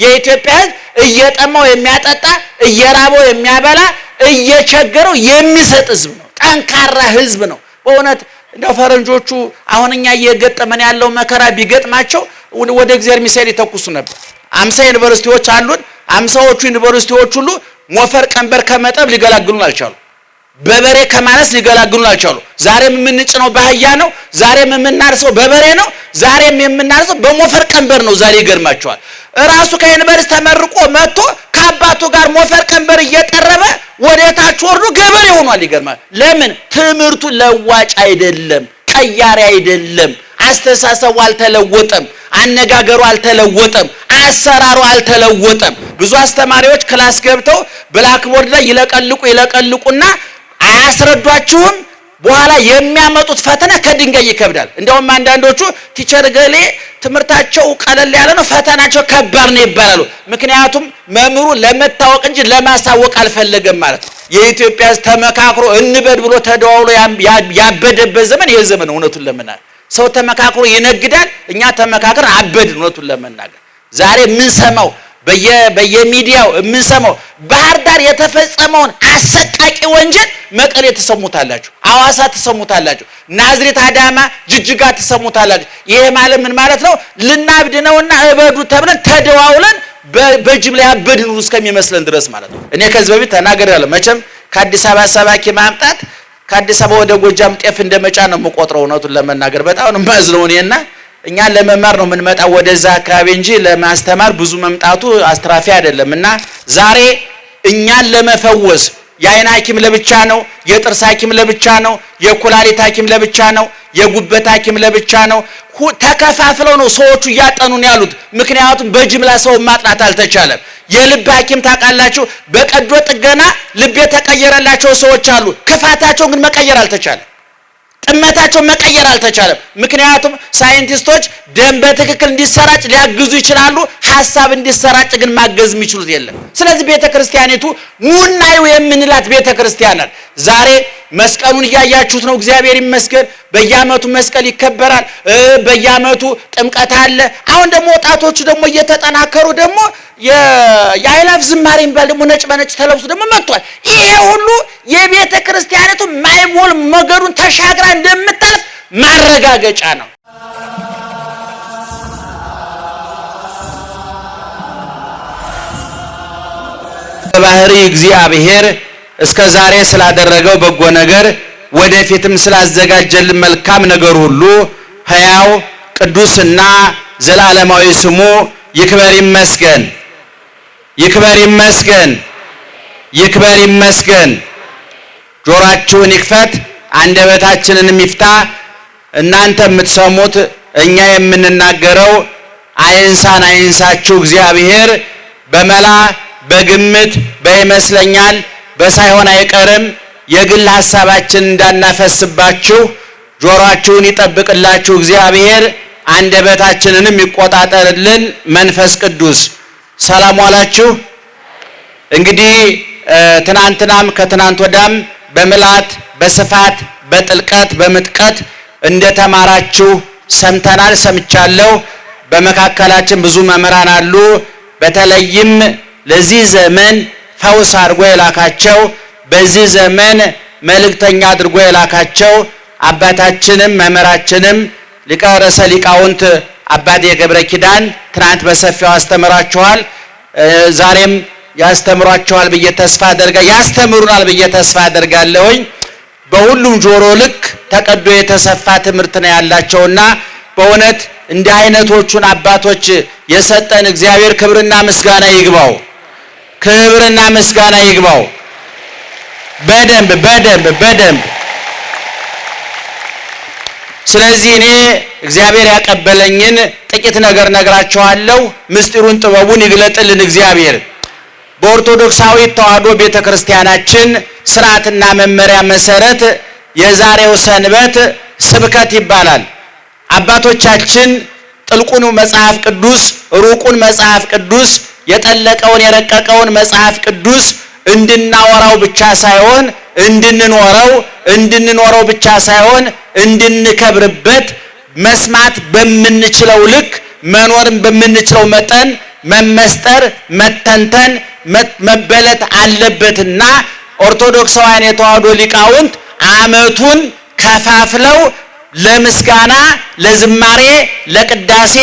የኢትዮጵያ ሕዝብ እየጠማው የሚያጠጣ እየራበው የሚያበላ እየቸገረው የሚሰጥ ሕዝብ ነው። ጠንካራ ሕዝብ ነው በእውነት። እንደው ፈረንጆቹ አሁን እኛ እየገጠመን ያለው መከራ ቢገጥማቸው ወደ እግዚአብሔር ሚሳኤል ይተኩሱ ነበር። 50 ዩኒቨርሲቲዎች አሉን። 50ዎቹ ዩኒቨርሲቲዎች ሁሉ ሞፈር ቀንበር ከመጠብ ሊገላግሉን አልቻሉ። በበሬ ከማነስ ሊገላግሉን አልቻሉ። ዛሬም የምንጭነው በአህያ ነው። ዛሬም የምናርሰው በበሬ ነው። ዛሬም የምናርሰው በሞፈር ቀንበር ነው። ዛሬ ይገርማቸዋል። ራሱ ከዩኒቨርሲቲ ተመርቆ መጥቶ ከአባቱ ጋር ሞፈር ቀንበር እየጠረበ ወደ ታች ወርዶ ገበሬ ሆኗል። ይገርማል። ለምን? ትምህርቱ ለዋጭ አይደለም፣ ቀያሪ አይደለም። አስተሳሰቡ አልተለወጠም፣ አነጋገሩ አልተለወጠም፣ አሰራሩ አልተለወጠም። ብዙ አስተማሪዎች ክላስ ገብተው ብላክቦርድ ላይ ይለቀልቁና አያስረዷችሁም። በኋላ የሚያመጡት ፈተና ከድንጋይ ይከብዳል። እንደውም አንዳንዶቹ ቲቸር ገሌ ትምህርታቸው ቀለል ያለ ነው፣ ፈተናቸው ከባድ ነው ይባላሉ። ምክንያቱም መምህሩ ለመታወቅ እንጂ ለማሳወቅ አልፈለገም ማለት ነው። የኢትዮጵያ ተመካክሮ እንበድ ብሎ ተደዋውሎ ያበደበት ዘመን ይሄ ዘመን። እውነቱን ለመናገር ሰው ተመካክሮ ይነግዳል፣ እኛ ተመካክረን አበድን። እውነቱን ለመናገር ዛሬ የምንሰማው በየሚዲያው የምንሰማው ባህር ዳር የተፈጸመውን አሰቃቂ ወንጀል መቀሌ ተሰሙታላችሁ፣ አዋሳ ተሰሙታላችሁ፣ ናዝሬት፣ አዳማ፣ ጅጅጋ ተሰሙታላችሁ። ይሄ ማለት ምን ማለት ነው? ልናብድ ነውና እበዱ ተብለን ተደዋውለን በጅምላ ያበድን እስከሚመስለን ድረስ ማለት ነው። እኔ ከዚህ በፊት ተናግሬያለሁ። መቼም ከአዲስ አበባ ሰባኪ ማምጣት ከአዲስ አበባ ወደ ጎጃም ጤፍ እንደመጫ ነው የምቆጥረው። እውነቱን ለመናገር በጣም ነው የማዝነው እኔና እኛ ለመማር ነው የምንመጣው ወደዛ አካባቢ እንጂ ለማስተማር ብዙ መምጣቱ አስትራፊ አይደለም። እና ዛሬ እኛን ለመፈወስ የአይን ሐኪም ለብቻ ነው፣ የጥርስ ሐኪም ለብቻ ነው፣ የኩላሊት ሐኪም ለብቻ ነው፣ የጉበት ሐኪም ለብቻ ነው። ተከፋፍለው ነው ሰዎቹ እያጠኑን ያሉት። ምክንያቱም በጅምላ ሰው ማጥናት አልተቻለም። የልብ ሐኪም ታውቃላችሁ፣ በቀዶ ጥገና ልብ የተቀየረላቸው ሰዎች አሉ። ክፋታቸው ግን መቀየር አልተቻለም። ጥመታቸው መቀየር አልተቻለም። ምክንያቱም ሳይንቲስቶች ደም በትክክል እንዲሰራጭ ሊያግዙ ይችላሉ፣ ሐሳብ እንዲሰራጭ ግን ማገዝ የሚችሉት የለም። ስለዚህ ቤተክርስቲያኒቱ ኑናዩ የምንላት ቤተክርስቲያን ናት። ዛሬ መስቀሉን እያያችሁት ነው። እግዚአብሔር ይመስገን። በየዓመቱ መስቀል ይከበራል። በየዓመቱ ጥምቀት አለ። አሁን ደግሞ ወጣቶቹ ደግሞ እየተጠናከሩ ደግሞ የአይላፍ ዝማሬ የሚባል ደግሞ ነጭ በነጭ ተለብሶ ደግሞ መጥቷል። ይሄ ሁሉ የቤተ ክርስቲያኒቱ ማይሞል ሞገዱን ተሻግራ እንደምታልፍ ማረጋገጫ ነው። ባህሪ እግዚአብሔር እስከ ዛሬ ስላደረገው በጎ ነገር ወደፊትም ስላዘጋጀልን መልካም ነገር ሁሉ ሕያው ቅዱስና ዘላለማዊ ስሙ ይክበር ይመስገን። ይክበር ይመስገን። ይክበር ይመስገን። ጆሮአችሁን ይክፈት፣ አንደበታችንን ይፍታ። እናንተ የምትሰሙት እኛ የምንናገረው አይንሳን አይንሳችሁ። እግዚአብሔር በመላ በግምት በይመስለኛል በሳይሆን አይቀርም የግል ሐሳባችን እንዳናፈስባችሁ ጆሮአችሁን ይጠብቅላችሁ እግዚአብሔር። አንደበታችንንም ይቆጣጠርልን መንፈስ ቅዱስ። ሰላም ዋላችሁ። እንግዲህ ትናንትናም ከትናንት ወዳም በምላት በስፋት በጥልቀት በምጥቀት እንደተማራችሁ ሰምተናል፣ ሰምቻለሁ። በመካከላችን ብዙ መምህራን አሉ። በተለይም ለዚህ ዘመን ፈውስ አድርጎ የላካቸው በዚህ ዘመን መልእክተኛ አድርጎ የላካቸው አባታችንም መምህራችንም ሊቀ ርዕሰ ሊቃውንት አባቴ ገብረ ኪዳን ትናንት በሰፊው አስተምራችኋል። ዛሬም ያስተምሯችኋል ብዬ ተስፋ ያስተምሩናል ብዬ ተስፋ አደርጋለሁኝ። በሁሉም ጆሮ ልክ ተቀዶ የተሰፋ ትምህርት ነው ያላቸውና በእውነት እንዲህ አይነቶቹን አባቶች የሰጠን እግዚአብሔር ክብርና ምስጋና ይግባው። ክብርና ምስጋና ይግባው። በደንብ በደንብ በደንብ። ስለዚህ እኔ እግዚአብሔር ያቀበለኝን ጥቂት ነገር ነግራችኋለሁ። ምስጢሩን ጥበቡን ይግለጥልን እግዚአብሔር። በኦርቶዶክሳዊት ተዋሕዶ ቤተክርስቲያናችን ስርዓትና መመሪያ መሰረት የዛሬው ሰንበት ስብከት ይባላል። አባቶቻችን ጥልቁን መጽሐፍ ቅዱስ ሩቁን መጽሐፍ ቅዱስ የጠለቀውን የረቀቀውን መጽሐፍ ቅዱስ እንድናወራው ብቻ ሳይሆን እንድንኖረው ብቻ ሳይሆን እንድንከብርበት መስማት በምንችለው ልክ መኖርን በምንችለው መጠን መመስጠር መተንተን መበለት አለበትና ኦርቶዶክሳውያን የተዋሕዶ ሊቃውንት ዓመቱን ከፋፍለው ለምስጋና፣ ለዝማሬ፣ ለቅዳሴ፣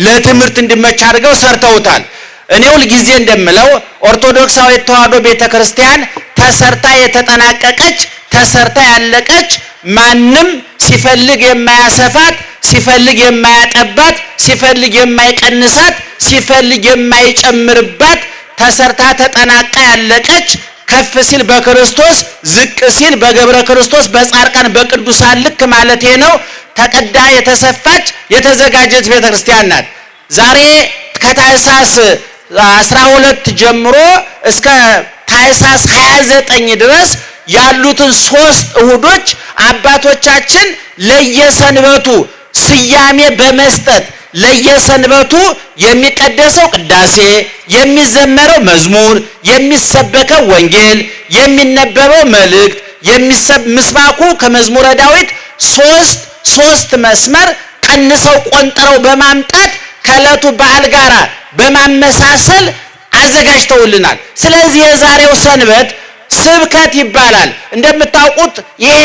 ለትምህርት እንዲመች አድርገው ሰርተውታል። እኔ ሁል ጊዜ እንደምለው ኦርቶዶክሳዊ ተዋሕዶ ቤተክርስቲያን ተሰርታ የተጠናቀቀች ተሰርታ ያለቀች ማንም ሲፈልግ የማያሰፋት ሲፈልግ የማያጠባት ሲፈልግ የማይቀንሳት ሲፈልግ የማይጨምርባት ተሰርታ ተጠናቃ ያለቀች ከፍ ሲል በክርስቶስ ዝቅ ሲል በገብረ ክርስቶስ በጻድቃን በቅዱሳን ልክ ማለት ነው ተቀዳ የተሰፋች የተዘጋጀች ቤተክርስቲያን ናት። ዛሬ ከታኅሳስ 12 ጀምሮ እስከ ታኅሳስ 29 ድረስ ያሉትን 3 እሁዶች አባቶቻችን ለየሰንበቱ ስያሜ በመስጠት ለየሰንበቱ የሚቀደሰው ቅዳሴ፣ የሚዘመረው መዝሙር፣ የሚሰበከው ወንጌል፣ የሚነበበው መልእክት፣ ምስባኩ ከመዝሙረ ዳዊት ሶስት መስመር ቀንሰው ቆንጥረው በማምጣት ከዕለቱ በዓል ጋራ በማመሳሰል አዘጋጅተውልናል። ስለዚህ የዛሬው ሰንበት ስብከት ይባላል። እንደምታውቁት ይሄ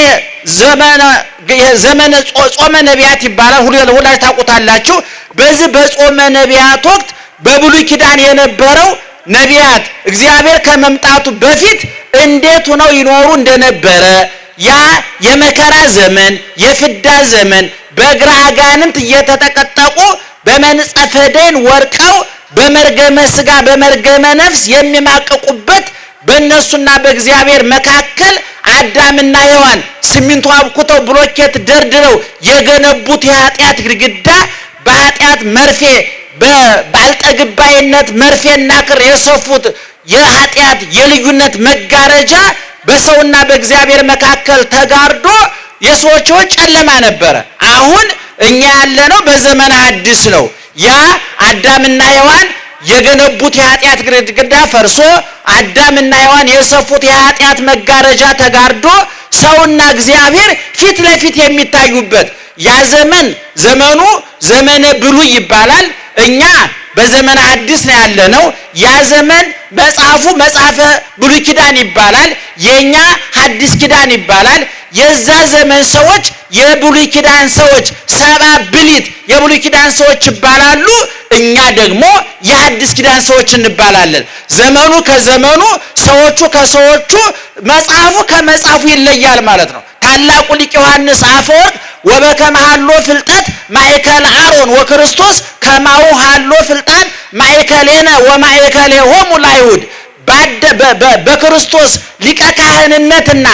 ዘመነ ጾመ ነቢያት ይባላል። ሁላችሁ ታውቁታላችሁ። በዚህ በጾመ ነቢያት ወቅት በብሉይ ኪዳን የነበረው ነቢያት እግዚአብሔር ከመምጣቱ በፊት እንዴት ሆነው ይኖሩ እንደነበረ ያ የመከራ ዘመን የፍዳ ዘመን በእግረ አጋንንት እየተጠቀጠቁ በመንጸፈ ደይን ወርቀው በመርገመ ሥጋ በመርገመ ነፍስ የሚማቀቁበት በእነሱና በእግዚአብሔር መካከል አዳምና ሔዋን ሲሚንቶ አብኩተው ብሎኬት ደርድረው የገነቡት የኃጢአት ግድግዳ በኃጢአት መርፌ ባልጠግባይነት መርፌና ክር የሰፉት የኃጢአት የልዩነት መጋረጃ በሰውና በእግዚአብሔር መካከል ተጋርዶ የሰዎች ጨለማ ነበረ። አሁን እኛ ያለነው በዘመነ ሐዲስ ነው። ያ አዳምና ሔዋን የገነቡት የኃጢአት ግድግዳ ፈርሶ አዳምና ሔዋን የሰፉት የኃጢአት መጋረጃ ተጋርዶ ሰውና እግዚአብሔር ፊት ለፊት የሚታዩበት ያ ዘመኑ ዘመነ ብሉይ ይባላል። እኛ በዘመነ ሐዲስ ነው ያለነው። ያ ዘመን መጽሐፉ መጽሐፈ ብሉይ ኪዳን ይባላል። የኛ ሐዲስ ኪዳን ይባላል። የዛ ዘመን ሰዎች የብሉይ ኪዳን ሰዎች ሰባ ብሊት የብሉይ ኪዳን ሰዎች ይባላሉ። እኛ ደግሞ የሐዲስ ኪዳን ሰዎች እንባላለን። ዘመኑ ከዘመኑ ሰዎቹ ከሰዎቹ መጽሐፉ ከመጽሐፉ ይለያል ማለት ነው። ታላቁ ሊቅ ዮሐንስ አፈወርቅ ወበከመ ሀሎ ፍልጠት ማእከለ አሮን ወክርስቶስ ከማሁ ሀሎ ፍልጣን ማእከሌነ ወማእከሌሆሙ ለአይሁድ በክርስቶስ ሊቀ ካህንነትና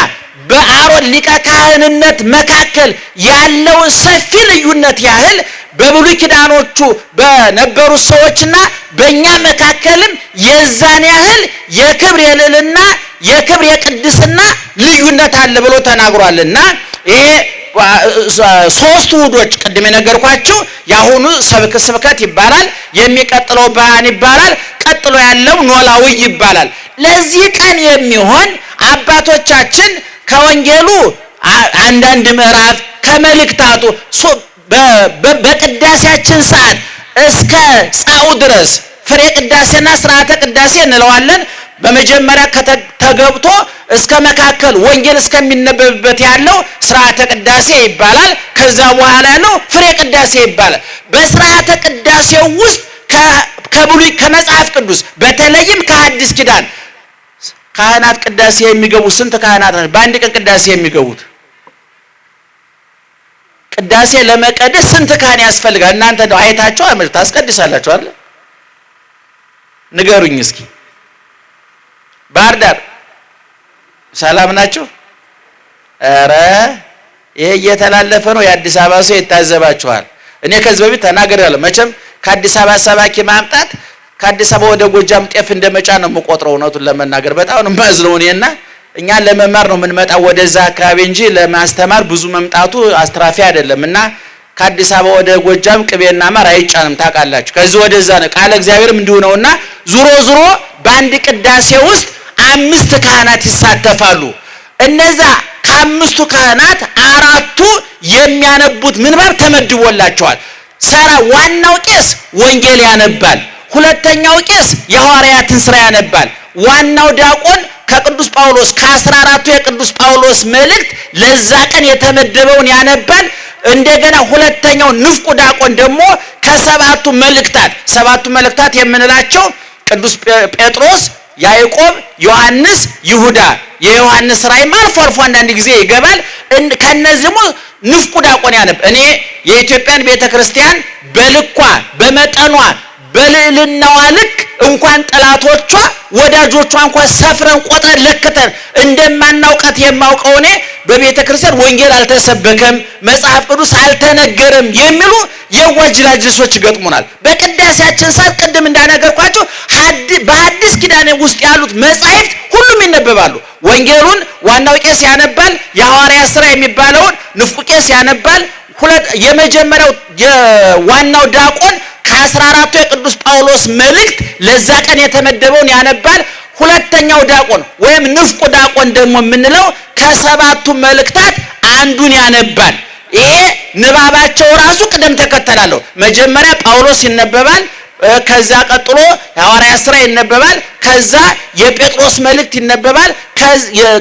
በአሮን ሊቀ ካህንነት መካከል ያለውን ሰፊ ልዩነት ያህል በብሉይ ኪዳኖቹ በነበሩ ሰዎችና በእኛ መካከልም የዛን ያህል የክብር የልዕልና የክብር የቅድስና ልዩነት አለ ብሎ ተናግሯልና ይሄ 3 እሁዶች ቅድም የነገርኳችሁ ያሁኑ ስብከት ይባላል። የሚቀጥለው ብርሃን ይባላል። ቀጥሎ ያለው ኖላዊ ይባላል። ለዚህ ቀን የሚሆን አባቶቻችን ከወንጌሉ አንዳንድ ምዕራፍ ከመልእክታቱ በቅዳሴያችን ሰዓት እስከ ጻኡ ድረስ ፍሬ ቅዳሴና ስርዓተ ቅዳሴ እንለዋለን። በመጀመሪያ ተገብቶ እስከ መካከል ወንጌል እስከሚነበብበት ያለው ስርዓተ ቅዳሴ ይባላል። ከዛ በኋላ ያለው ፍሬ ቅዳሴ ይባላል። በስርዓተ ቅዳሴው ውስጥ ከብሉይ ከመጽሐፍ ቅዱስ በተለይም ከሐዲስ ኪዳን ካህናት ቅዳሴ የሚገቡ ስንት ካህናት ናቸው በአንድ ቀን ቅዳሴ የሚገቡት? ቅዳሴ ለመቀደስ ስንት ካህን ያስፈልጋል? እናንተ ነው አይታችሁ አመልጣ ታስቀድሳላችሁ አይደል? ንገሩኝ እስኪ። ባህር ዳር ሰላም ናችሁ? ኧረ ይሄ እየተላለፈ ነው። የአዲስ አበባ ሰው ይታዘባችኋል። እኔ ከዚህ በፊት ተናግሬያለሁ። መቼም ከአዲስ አበባ ሰባኪ ማምጣት ከአዲስ አበባ ወደ ጎጃም ጤፍ እንደመጫን ነው የምቆጥረው። እውነቱን ለመናገር በጣም ነው የማዝነው እኔና እኛ ለመማር ነው የምንመጣው ወደዛ አካባቢ እንጂ ለማስተማር ብዙ መምጣቱ አስትራፊ አይደለም። እና ከአዲስ አበባ ወደ ጎጃም ቅቤና ማር አይጫንም ታውቃላችሁ። ከዚህ ወደዛ ነው ቃለ እግዚአብሔርም እንዲሁ ነውና ዙሮ በአንድ ቅዳሴ ውስጥ 5 ካህናት ይሳተፋሉ። እነዛ ከ5ቱ ካህናት 4ቱ የሚያነቡት ምንባብ ተመድቦላቸዋል። ዋናው ቄስ ወንጌል ያነባል። ሁለተኛው ቄስ የሐዋርያትን ሥራ ያነባል። ዋናው ዲያቆን ከቅዱስ ጳውሎስ ከ14ቱ የቅዱስ ጳውሎስ መልእክት ለዛ ቀን የተመደበውን ያነባል። እንደገና ሁለተኛው ንፍቁ ዲያቆን ደግሞ ከሰባቱ መልእክታት የምንላቸው ቅዱስ ጴጥሮስ፣ ያዕቆብ፣ ዮሐንስ፣ ይሁዳ የዮሐንስ ራእይም አልፎ አንዳንድ ጊዜ ይገባል። ከነዚህ ደግሞ ንፍቁ ዲያቆን ያነብ። እኔ የኢትዮጵያን ቤተክርስቲያን በልኳ በመጠኗ በልዕልናዋ ልክ እንኳን ጠላቶቿ ወዳጆቿ እንኳን ሰፍረን ቆጥረን ለክተን እንደማናውቃት የማውቀው እኔ በቤተክርስቲያን ወንጌል አልተሰበከም፣ መጽሐፍ ቅዱስ አልተነገረም የሚሉ የዋጅላጅሶች ይገጥሙናል። በቅዳሴያችን ሰዓት ቅድም እንዳነገርኳቸው በአዲስ ኪዳን ውስጥ ያሉት መጻሕፍት ሁሉም ይነበባሉ። ወንጌሉን ዋናው ቄስ ያነባል። የሐዋርያት ሥራ የሚባለውን ንፍቁ ቄስ ያነባል። የመጀመሪያው የዋናው ዲያቆን ከ14ቱ የቅዱስ ጳውሎስ መልእክት ለዛ ቀን የተመደበውን ያነባል። ሁለተኛው ዲያቆን ወይም ንፍቁ ዲያቆን ደግሞ የምንለው ከሰባቱ መልእክታት አንዱን ያነባል። ይሄ ንባባቸው ራሱ ቅደም ተከተል አለው። መጀመሪያ ጳውሎስ ይነበባል፣ ከዛ ቀጥሎ የሐዋርያት ሥራ ይነበባል፣ ከዛ የጴጥሮስ መልእክት ይነበባል፣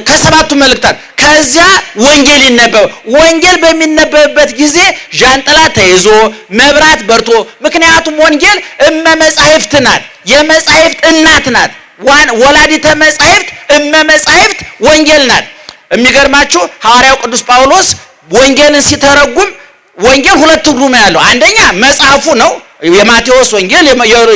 ከሰባቱ መልእክታት ከዚያ ወንጌል ይነበባል። ወንጌል በሚነበብበት ጊዜ ዣንጥላ ተይዞ መብራት በርቶ፣ ምክንያቱም ወንጌል መጻሕፍት ናት፣ የመጻሕፍት እናት ናት። ወላዲተ መጻሕፍት መጻሕፍት ወንጌል ናት። የሚገርማችሁ ሐዋርያው ቅዱስ ጳውሎስ ወንጌልን ሲተረጉም ወንጌል ሁለት ትርጉም ያለው፣ አንደኛ መጽሐፉ ነው የማቴዎስ ወንጌል፣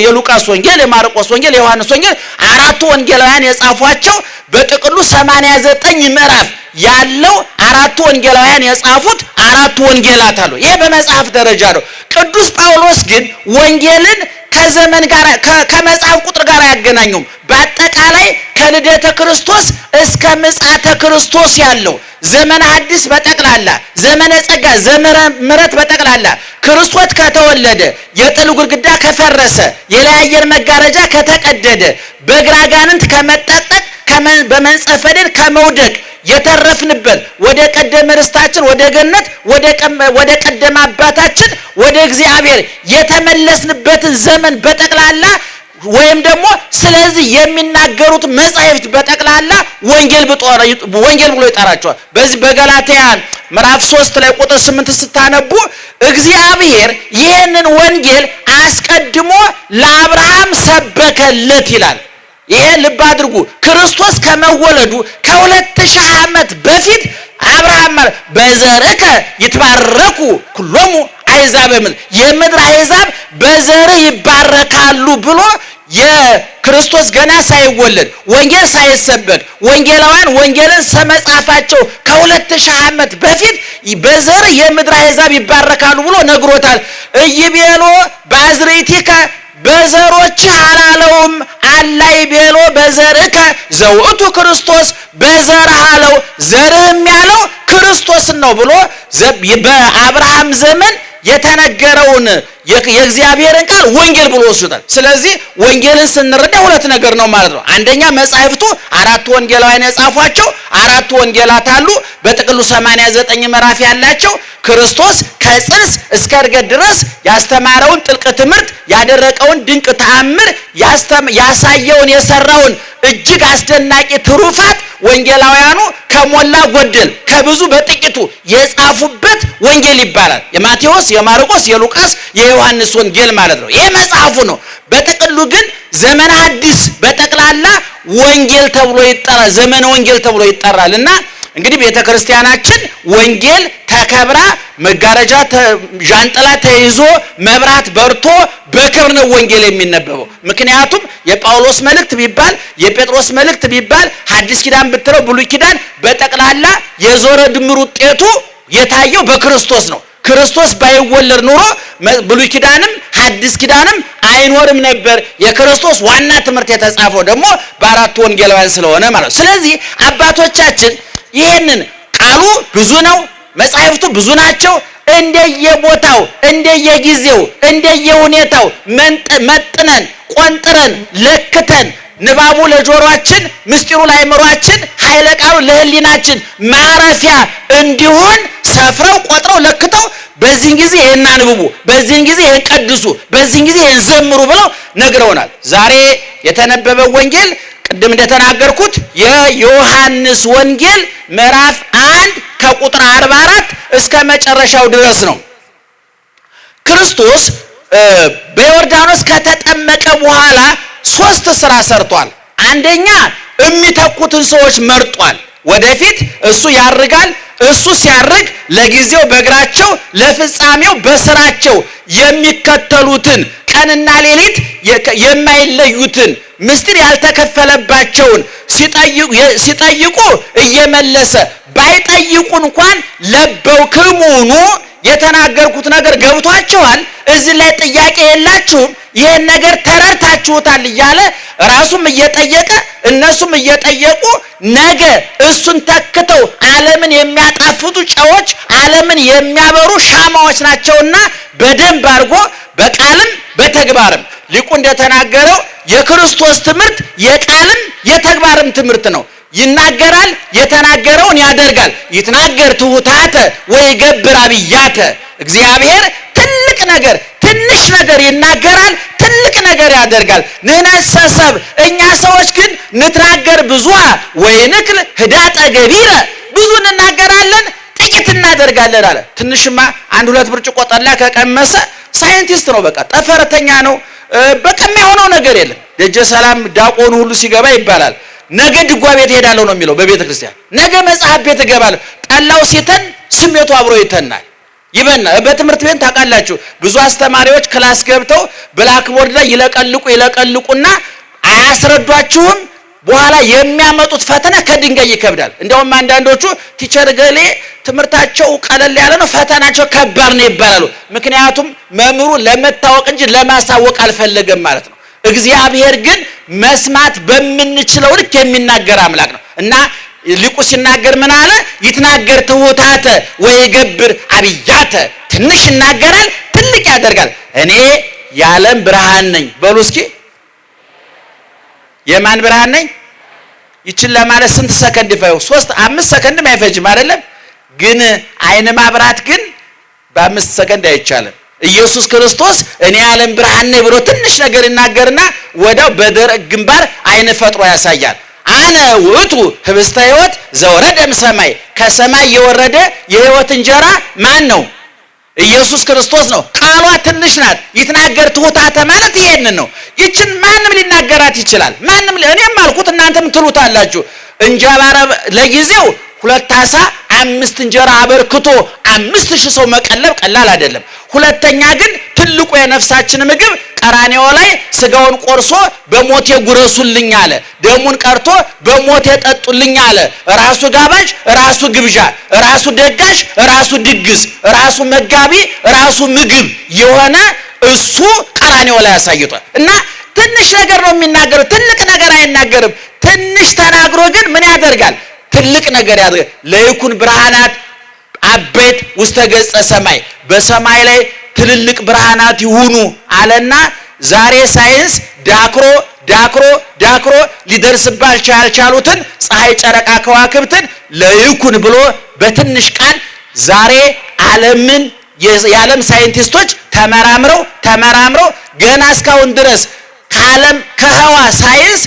የሉቃስ ወንጌል፣ የማርቆስ ወንጌል፣ የዮሐንስ ወንጌል አራቱ ወንጌላውያን የጻፏቸው በጥቅሉ 89 ምዕራፍ ያለው አራቱ ወንጌላውያን የጻፉት አራቱ ወንጌላት አሉ። ይሄ በመጽሐፍ ደረጃ ነው። ቅዱስ ጳውሎስ ግን ወንጌልን ከዘመን ጋር ከመጽሐፍ ቁጥር ጋር አያገናኙም። በአጠቃላይ ከልደተ ክርስቶስ እስከ ምጽአተ ክርስቶስ ያለው ዘመነ ሐዲስ በጠቅላላ፣ ዘመነ ጸጋ፣ ዘመነ ምሕረት በጠቅላላ ክርስቶስ ከተወለደ፣ የጥል ግድግዳ ከፈረሰ፣ የለያየን መጋረጃ ከተቀደደ፣ በግራ አጋንንት ከመጠጠቅ፣ በመንጸፈ ደን ከመውደቅ የተረፍንበት ወደ ቀደመ ርስታችን ወደ ገነት ወደ ቀደመ አባታችን ወደ እግዚአብሔር የተመለስንበትን ዘመን በጠቅላላ ወይም ደግሞ ስለዚህ የሚናገሩት መጻሕፍት በጠቅላላ ወንጌል ብሎ ይጠራቸዋል። በዚህ በገላትያ ምዕራፍ 3 ላይ ቁጥር 8 ስታነቡ እግዚአብሔር ይህንን ወንጌል አስቀድሞ ለአብርሃም ሰበከለት ይላል። ይሄ ልብ አድርጉ። ክርስቶስ ከመወለዱ ከ2000 ዓመት በፊት አብርሃም በዘርከ ይትባረኩ ኩሎሙ አሕዛብ የምድር አሕዛብ በዘር ይባረካሉ ብሎ የክርስቶስ ገና ሳይወለድ ወንጌል ሳይሰበክ ወንጌላውያን ወንጌልን ሰመጻፋቸው ከ2000 ዓመት በፊት በዘር የምድር አሕዛብ ይባረካሉ ብሎ ነግሮታል። ኢይቤሎ በአዝርዕቲከ በዘሮች አላለውም፣ አላይ ቤሎ በዘርከ ዘውእቱ ክርስቶስ በዘር አለው፣ ዘርህም ያለው ክርስቶስን ነው ብሎ በአብርሃም ዘመን የተነገረውን የእግዚአብሔርን ቃል ወንጌል ብሎ ወስዶታል። ስለዚህ ወንጌልን ስንረዳ ሁለት ነገር ነው ማለት ነው። አንደኛ መጻሕፍቱ አራቱ ወንጌላውያን የጻፏቸው አራቱ ወንጌላት አሉ። በጥቅሉ 89 ምዕራፍ ያላቸው ክርስቶስ ከጽንስ እስከ ዕርገት ድረስ ያስተማረውን ጥልቅ ትምህርት፣ ያደረቀውን ድንቅ ተአምር፣ ያሳየውን የሰራውን እጅግ አስደናቂ ትሩፋት ወንጌላውያኑ ከሞላ ጎደል ከብዙ በጥቂቱ የጻፉበት ወንጌል ይባላል። የማቴዎስ፣ የማርቆስ፣ የሉቃስ፣ የዮሐንስ ወንጌል ማለት ነው። ይሄ መጽሐፉ ነው። በጥቅሉ ግን ዘመነ ሐዲስ በጠቅላላ ወንጌል ተብሎ ይጠራል፣ ዘመነ ወንጌል ተብሎ ይጠራልና እንግዲህ ቤተክርስቲያናችን ወንጌል ተከብራ መጋረጃ ዣንጥላ ተይዞ መብራት በርቶ በክብር ነው ወንጌል የሚነበበው። ምክንያቱም የጳውሎስ መልእክት ቢባል የጴጥሮስ መልእክት ቢባል ሐዲስ ኪዳን ብትለው ብሉይ ኪዳን በጠቅላላ የዞረ ድምር ውጤቱ የታየው በክርስቶስ ነው። ክርስቶስ ባይወለድ ኑሮ ብሉይ ኪዳንም ሐዲስ ኪዳንም አይኖርም ነበር። የክርስቶስ ዋና ትምህርት የተጻፈው ደግሞ በአራቱ ወንጌላውያን ስለሆነ ማለት ነው። ስለዚህ አባቶቻችን ይሄንን ቃሉ ብዙ ነው፣ መጻሕፍቱ ብዙ ናቸው። እንደየቦታው እንደየጊዜው እንደየሁኔታው መጥነን ቆንጥረን ለክተን ንባቡ ለጆሮአችን፣ ምስጢሩ ለአእምሮአችን፣ ኃይለ ቃሉ ለህሊናችን ማረፊያ እንዲሆን ሰፍረው ቆጥረው ለክተው በዚህን ጊዜ ይሄን አንብቡ፣ በዚህን ጊዜ ይሄን ቀድሱ፣ በዚህን ጊዜ ይሄን ዘምሩ ብለው ነግረውናል። ዛሬ የተነበበው ወንጌል ቅድም እንደተናገርኩት የዮሐንስ ወንጌል ምዕራፍ 1 ከቁጥር 44 እስከ መጨረሻው ድረስ ነው። ክርስቶስ በዮርዳኖስ ከተጠመቀ በኋላ 3 ስራ ሰርቷል። አንደኛ የሚተኩትን ሰዎች መርጧል። ወደፊት እሱ ያርጋል። እሱ ሲያርግ ለጊዜው በእግራቸው ለፍጻሜው በስራቸው የሚከተሉትን ቀንና ሌሊት የማይለዩትን ምስጢር ያልተከፈለባቸውን ሲጠይቁ እየመለሰ ባይጠይቁ እንኳን ለበውክሙኑ የተናገርኩት ነገር ገብቷችኋል፣ እዚህ ላይ ጥያቄ የላችሁም፣ ይሄን ነገር ተረድታችሁታል እያለ ራሱም እየጠየቀ እነሱም እየጠየቁ ነገ እሱን ተክተው ዓለምን የሚያጣፍጡ ጨዎች፣ ዓለምን የሚያበሩ ሻማዎች ናቸውና በደንብ አድርጎ በቃልም በተግባርም ሊቁ እንደተናገረው የክርስቶስ ትምህርት የቃልም የተግባርም ትምህርት ነው። ይናገራል፣ የተናገረውን ያደርጋል። ይትናገር ትሑታተ ወይገብር አብያተ። እግዚአብሔር ትልቅ ነገር ትንሽ ነገር ይናገራል፣ ትልቅ ነገር ያደርጋል። ንሕነሰ ሰብእ እኛ ሰዎች ግን ንትናገር ብዙኃ ወይንክል ህዳጠ ገቢረ። ብዙ እንናገራለን፣ ጥቂት እናደርጋለን አለ። ትንሽማ 1-2 ብርጭቆ ጠላ ከቀመሰ ሳይንቲስት ነው፣ በቃ ጠፈረተኛ ነው። በቃ የሚሆነው ነገር የለም። ደጀ ሰላም ዲያቆኑ ሁሉ ሲገባ ይባላል ነገ ድጓ ቤት ሄዳለሁ ነው የሚለው በቤተ ክርስቲያን። ነገ መጽሐፍ ቤት እገባለሁ። ጠላው ሲተን ስሜቱ አብሮ ይተናል፣ ይበናል። በትምህርት ቤት ታውቃላችሁ ብዙ አስተማሪዎች ክላስ ገብተው ብላክቦርድ ላይ ይለቀልቁና አያስረዷችሁም። በኋላ የሚያመጡት ፈተና ከድንጋይ ይከብዳል። እንደውም አንዳንዶቹ ቲቸር ገሌ ትምህርታቸው ቀለል ያለ ነው፣ ፈተናቸው ከባድ ነው ይባላሉ። ምክንያቱም መምህሩ ለመታወቅ እንጂ ለማሳወቅ አልፈለገም ማለት ነው። እግዚአብሔር ግን መስማት በምንችለው ልክ የሚናገር አምላክ ነው እና ሊቁ ሲናገር ምን አለ? ይትናገር ትሑታተ ወይገብር አብያተ። ትንሽ ይናገራል፣ ትልቅ ያደርጋል። እኔ የዓለም ብርሃን ነኝ በሉ እስኪ። የማን ብርሃን ነኝ? ይችን ለማለት ስንት ሰከንድ ይፈጅ? 3-5 ሰከንድም አይፈጅም አይደለም? ግን አይን ማብራት ግን በ5 ሰከንድ አይቻልም። ኢየሱስ ክርስቶስ እኔ የዓለም ብርሃን ነኝ ብሎ ትንሽ ነገር ይናገርና ወዲያው በደረቅ ግንባር አይን ፈጥሮ ያሳያል። አነ ውእቱ ህብስተ ሕይወት ዘወረደ እምሰማይ። ከሰማይ የወረደ የሕይወት እንጀራ ማን ነው? ኢየሱስ ክርስቶስ ነው። ቃሏ ትንሽ ናት። ይትናገር ትሑታተ ማለት ይሄንን ነው። ይችን ማንም ሊናገራት ይችላል። ማንም እኔም አልኩት እናንተም ትሉታላችሁ። እንጀራ ለጊዜው 2 ዓሣ 5 እንጀራ አበርክቶ 5000 ሰው መቀለብ ቀላል አይደለም። ሁለተኛ ግን ትልቁ የነፍሳችን ምግብ ቀራንዮ ላይ ስጋውን ቆርሶ በሞቴ ጉረሱልኝ አለ። ደሙን ቀርቶ በሞቴ ጠጡልኝ አለ። ራሱ ጋባዥ፣ ራሱ ግብዣ፣ ራሱ ደጋሽ፣ ራሱ ድግስ፣ ራሱ መጋቢ፣ ራሱ ምግብ የሆነ እሱ ቀራንዮ ላይ አሳይቷል። እና ትንሽ ነገር ነው የሚናገረው፣ ትልቅ ነገር አይናገርም። ትንሽ ተናግሮ ግን ምን ያደርጋል? ትልቅ ነገር ያደርጋል። ለይኩን ብርሃናት አበይት ውስተ ገጸ ሰማይ፣ በሰማይ ላይ ትልልቅ ብርሃናት ይሁኑ አለና ዛሬ ሳይንስ ዳክሮ ሊደርስባቸው ያልቻሉትን ፀሐይ፣ ጨረቃ፣ ከዋክብትን ለይኩን ብሎ በትንሽ ቃል ዛሬ ዓለምን የዓለም ሳይንቲስቶች ተመራምረው ገና እስካሁን ድረስ ከዓለም ከህዋ ሳይንስ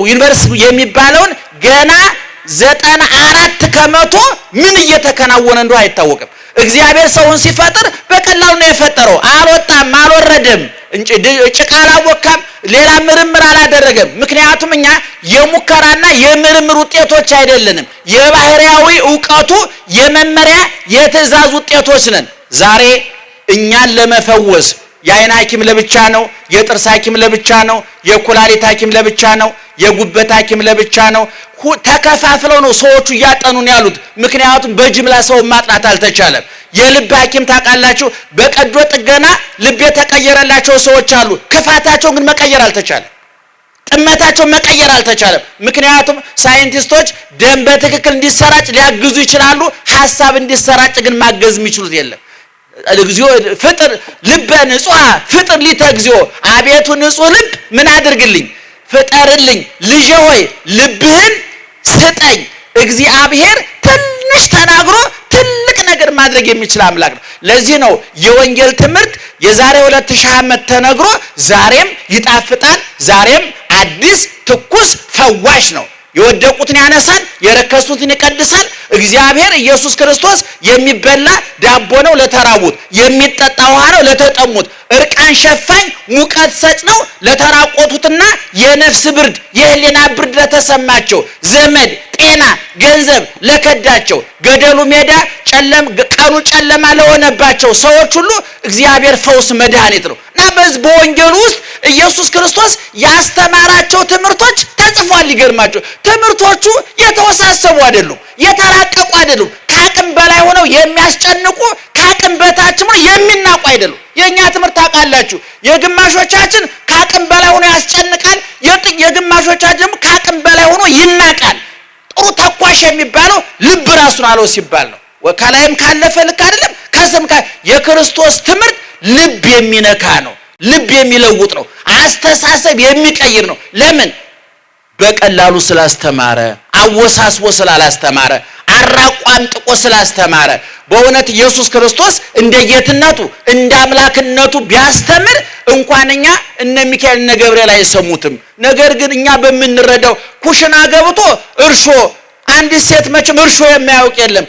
ዩኒቨርሲቲ የሚባለውን ገና 94 ከመቶ ምን እየተከናወነ እንደሆነ አይታወቅም። እግዚአብሔር ሰውን ሲፈጥር በቀላሉ ነው የፈጠረው። አልወጣም፣ አልወረደም፣ ጭቃ አላቦካም፣ ሌላ ምርምር አላደረገም። ምክንያቱም እኛ የሙከራና የምርምር ውጤቶች አይደለንም። የባህሪያዊ ዕውቀቱ የመመሪያ የትእዛዝ ውጤቶች ነን። ዛሬ እኛን ለመፈወስ የአይን ሐኪም ለብቻ ነው፣ የጥርስ ሐኪም ለብቻ ነው፣ የኩላሊት ሐኪም ለብቻ ነው፣ የጉበት ሐኪም ለብቻ ነው። ተከፋፍለው ነው ሰዎቹ እያጠኑን ያሉት። ምክንያቱም በጅምላ ሰው ማጥናት አልተቻለም። የልብ ሐኪም ታውቃላችሁ፣ በቀዶ ጥገና ልብ የተቀየረላቸው ሰዎች አሉ። ክፋታቸው ግን መቀየር አልተቻለም። ጥመታቸው መቀየር አልተቻለም። ምክንያቱም ሳይንቲስቶች ደም በትክክል እንዲሰራጭ ሊያግዙ ይችላሉ። ሐሳብ እንዲሰራጭ ግን ማገዝ የሚችሉት የለም። እግዚኦ ፍጥር ልበ ንጹሐ ፍጥር ሊተ እግዚኦ፣ አቤቱ ንጹህ ልብ ምን አድርግልኝ ፍጠርልኝ፣ ልጄ ሆይ ልብህን ስጠኝ። እግዚአብሔር ትንሽ ተናግሮ ትልቅ ነገር ማድረግ የሚችል አምላክ ነው። ለዚህ ነው የወንጌል ትምህርት የዛሬ 2000 ዓመት ተነግሮ ዛሬም ይጣፍጣል፣ ዛሬም አዲስ ትኩስ ፈዋሽ ነው። የወደቁትን ያነሳል፣ የረከሱትን ይቀድሳል። እግዚአብሔር ኢየሱስ ክርስቶስ የሚበላ ዳቦ ነው ለተራቡት፣ የሚጠጣ ውሃ ነው ለተጠሙት፣ እርቃን ሸፋኝ ሙቀት ሰጭ ነው ለተራቆቱትና የነፍስ ብርድ የህሊና ብርድ ለተሰማቸው፣ ዘመድ ጤና ገንዘብ ለከዳቸው፣ ገደሉ ሜዳ ቀኑ ጨለማ ለሆነባቸው ሰዎች ሁሉ እግዚአብሔር ፈውስ መድኃኒት ነው እና በዚህ በወንጌሉ ውስጥ ኢየሱስ ክርስቶስ ያስተማራቸው ትምህርቶች ተጽፏል። ይገርማቸው ትምህርቶቹ የተወሳሰቡ አይደሉም፣ የተራቀቁ አይደሉም፣ ከአቅም በላይ ሆነው የሚያስጨንቁ ከአቅም በታችም ሆነው የሚናቁ አይደሉም። የኛ ትምህርት ታውቃላችሁ፣ የግማሾቻችን ከአቅም በላይ ሆኖ ያስጨንቃል፣ የግማሾቻችን ከአቅም በላይ ሆኖ ይናቃል። ጥሩ ተኳሽ የሚባለው ልብ ራሱን አለው ሲባል ነው። ከላይም ካለፈ ልክ አይደለም፣ ከስም የክርስቶስ ትምህርት ልብ የሚነካ ነው፣ ልብ የሚለውጥ ነው፣ አስተሳሰብ የሚቀይር ነው። ለምን? በቀላሉ ስላስተማረ፣ አወሳስቦ ስላላስተማረ፣ አራቋም ጥቆ ስላስተማረ። በእውነት ኢየሱስ ክርስቶስ እንደ ጌትነቱ እንደ አምላክነቱ ቢያስተምር እንኳን እኛ እነ ሚካኤል እነ ገብርኤል አይሰሙትም። ነገር ግን እኛ በምንረዳው ኩሽና ገብቶ እርሾ አንዲት ሴት መቼም እርሾ የማያውቅ የለም።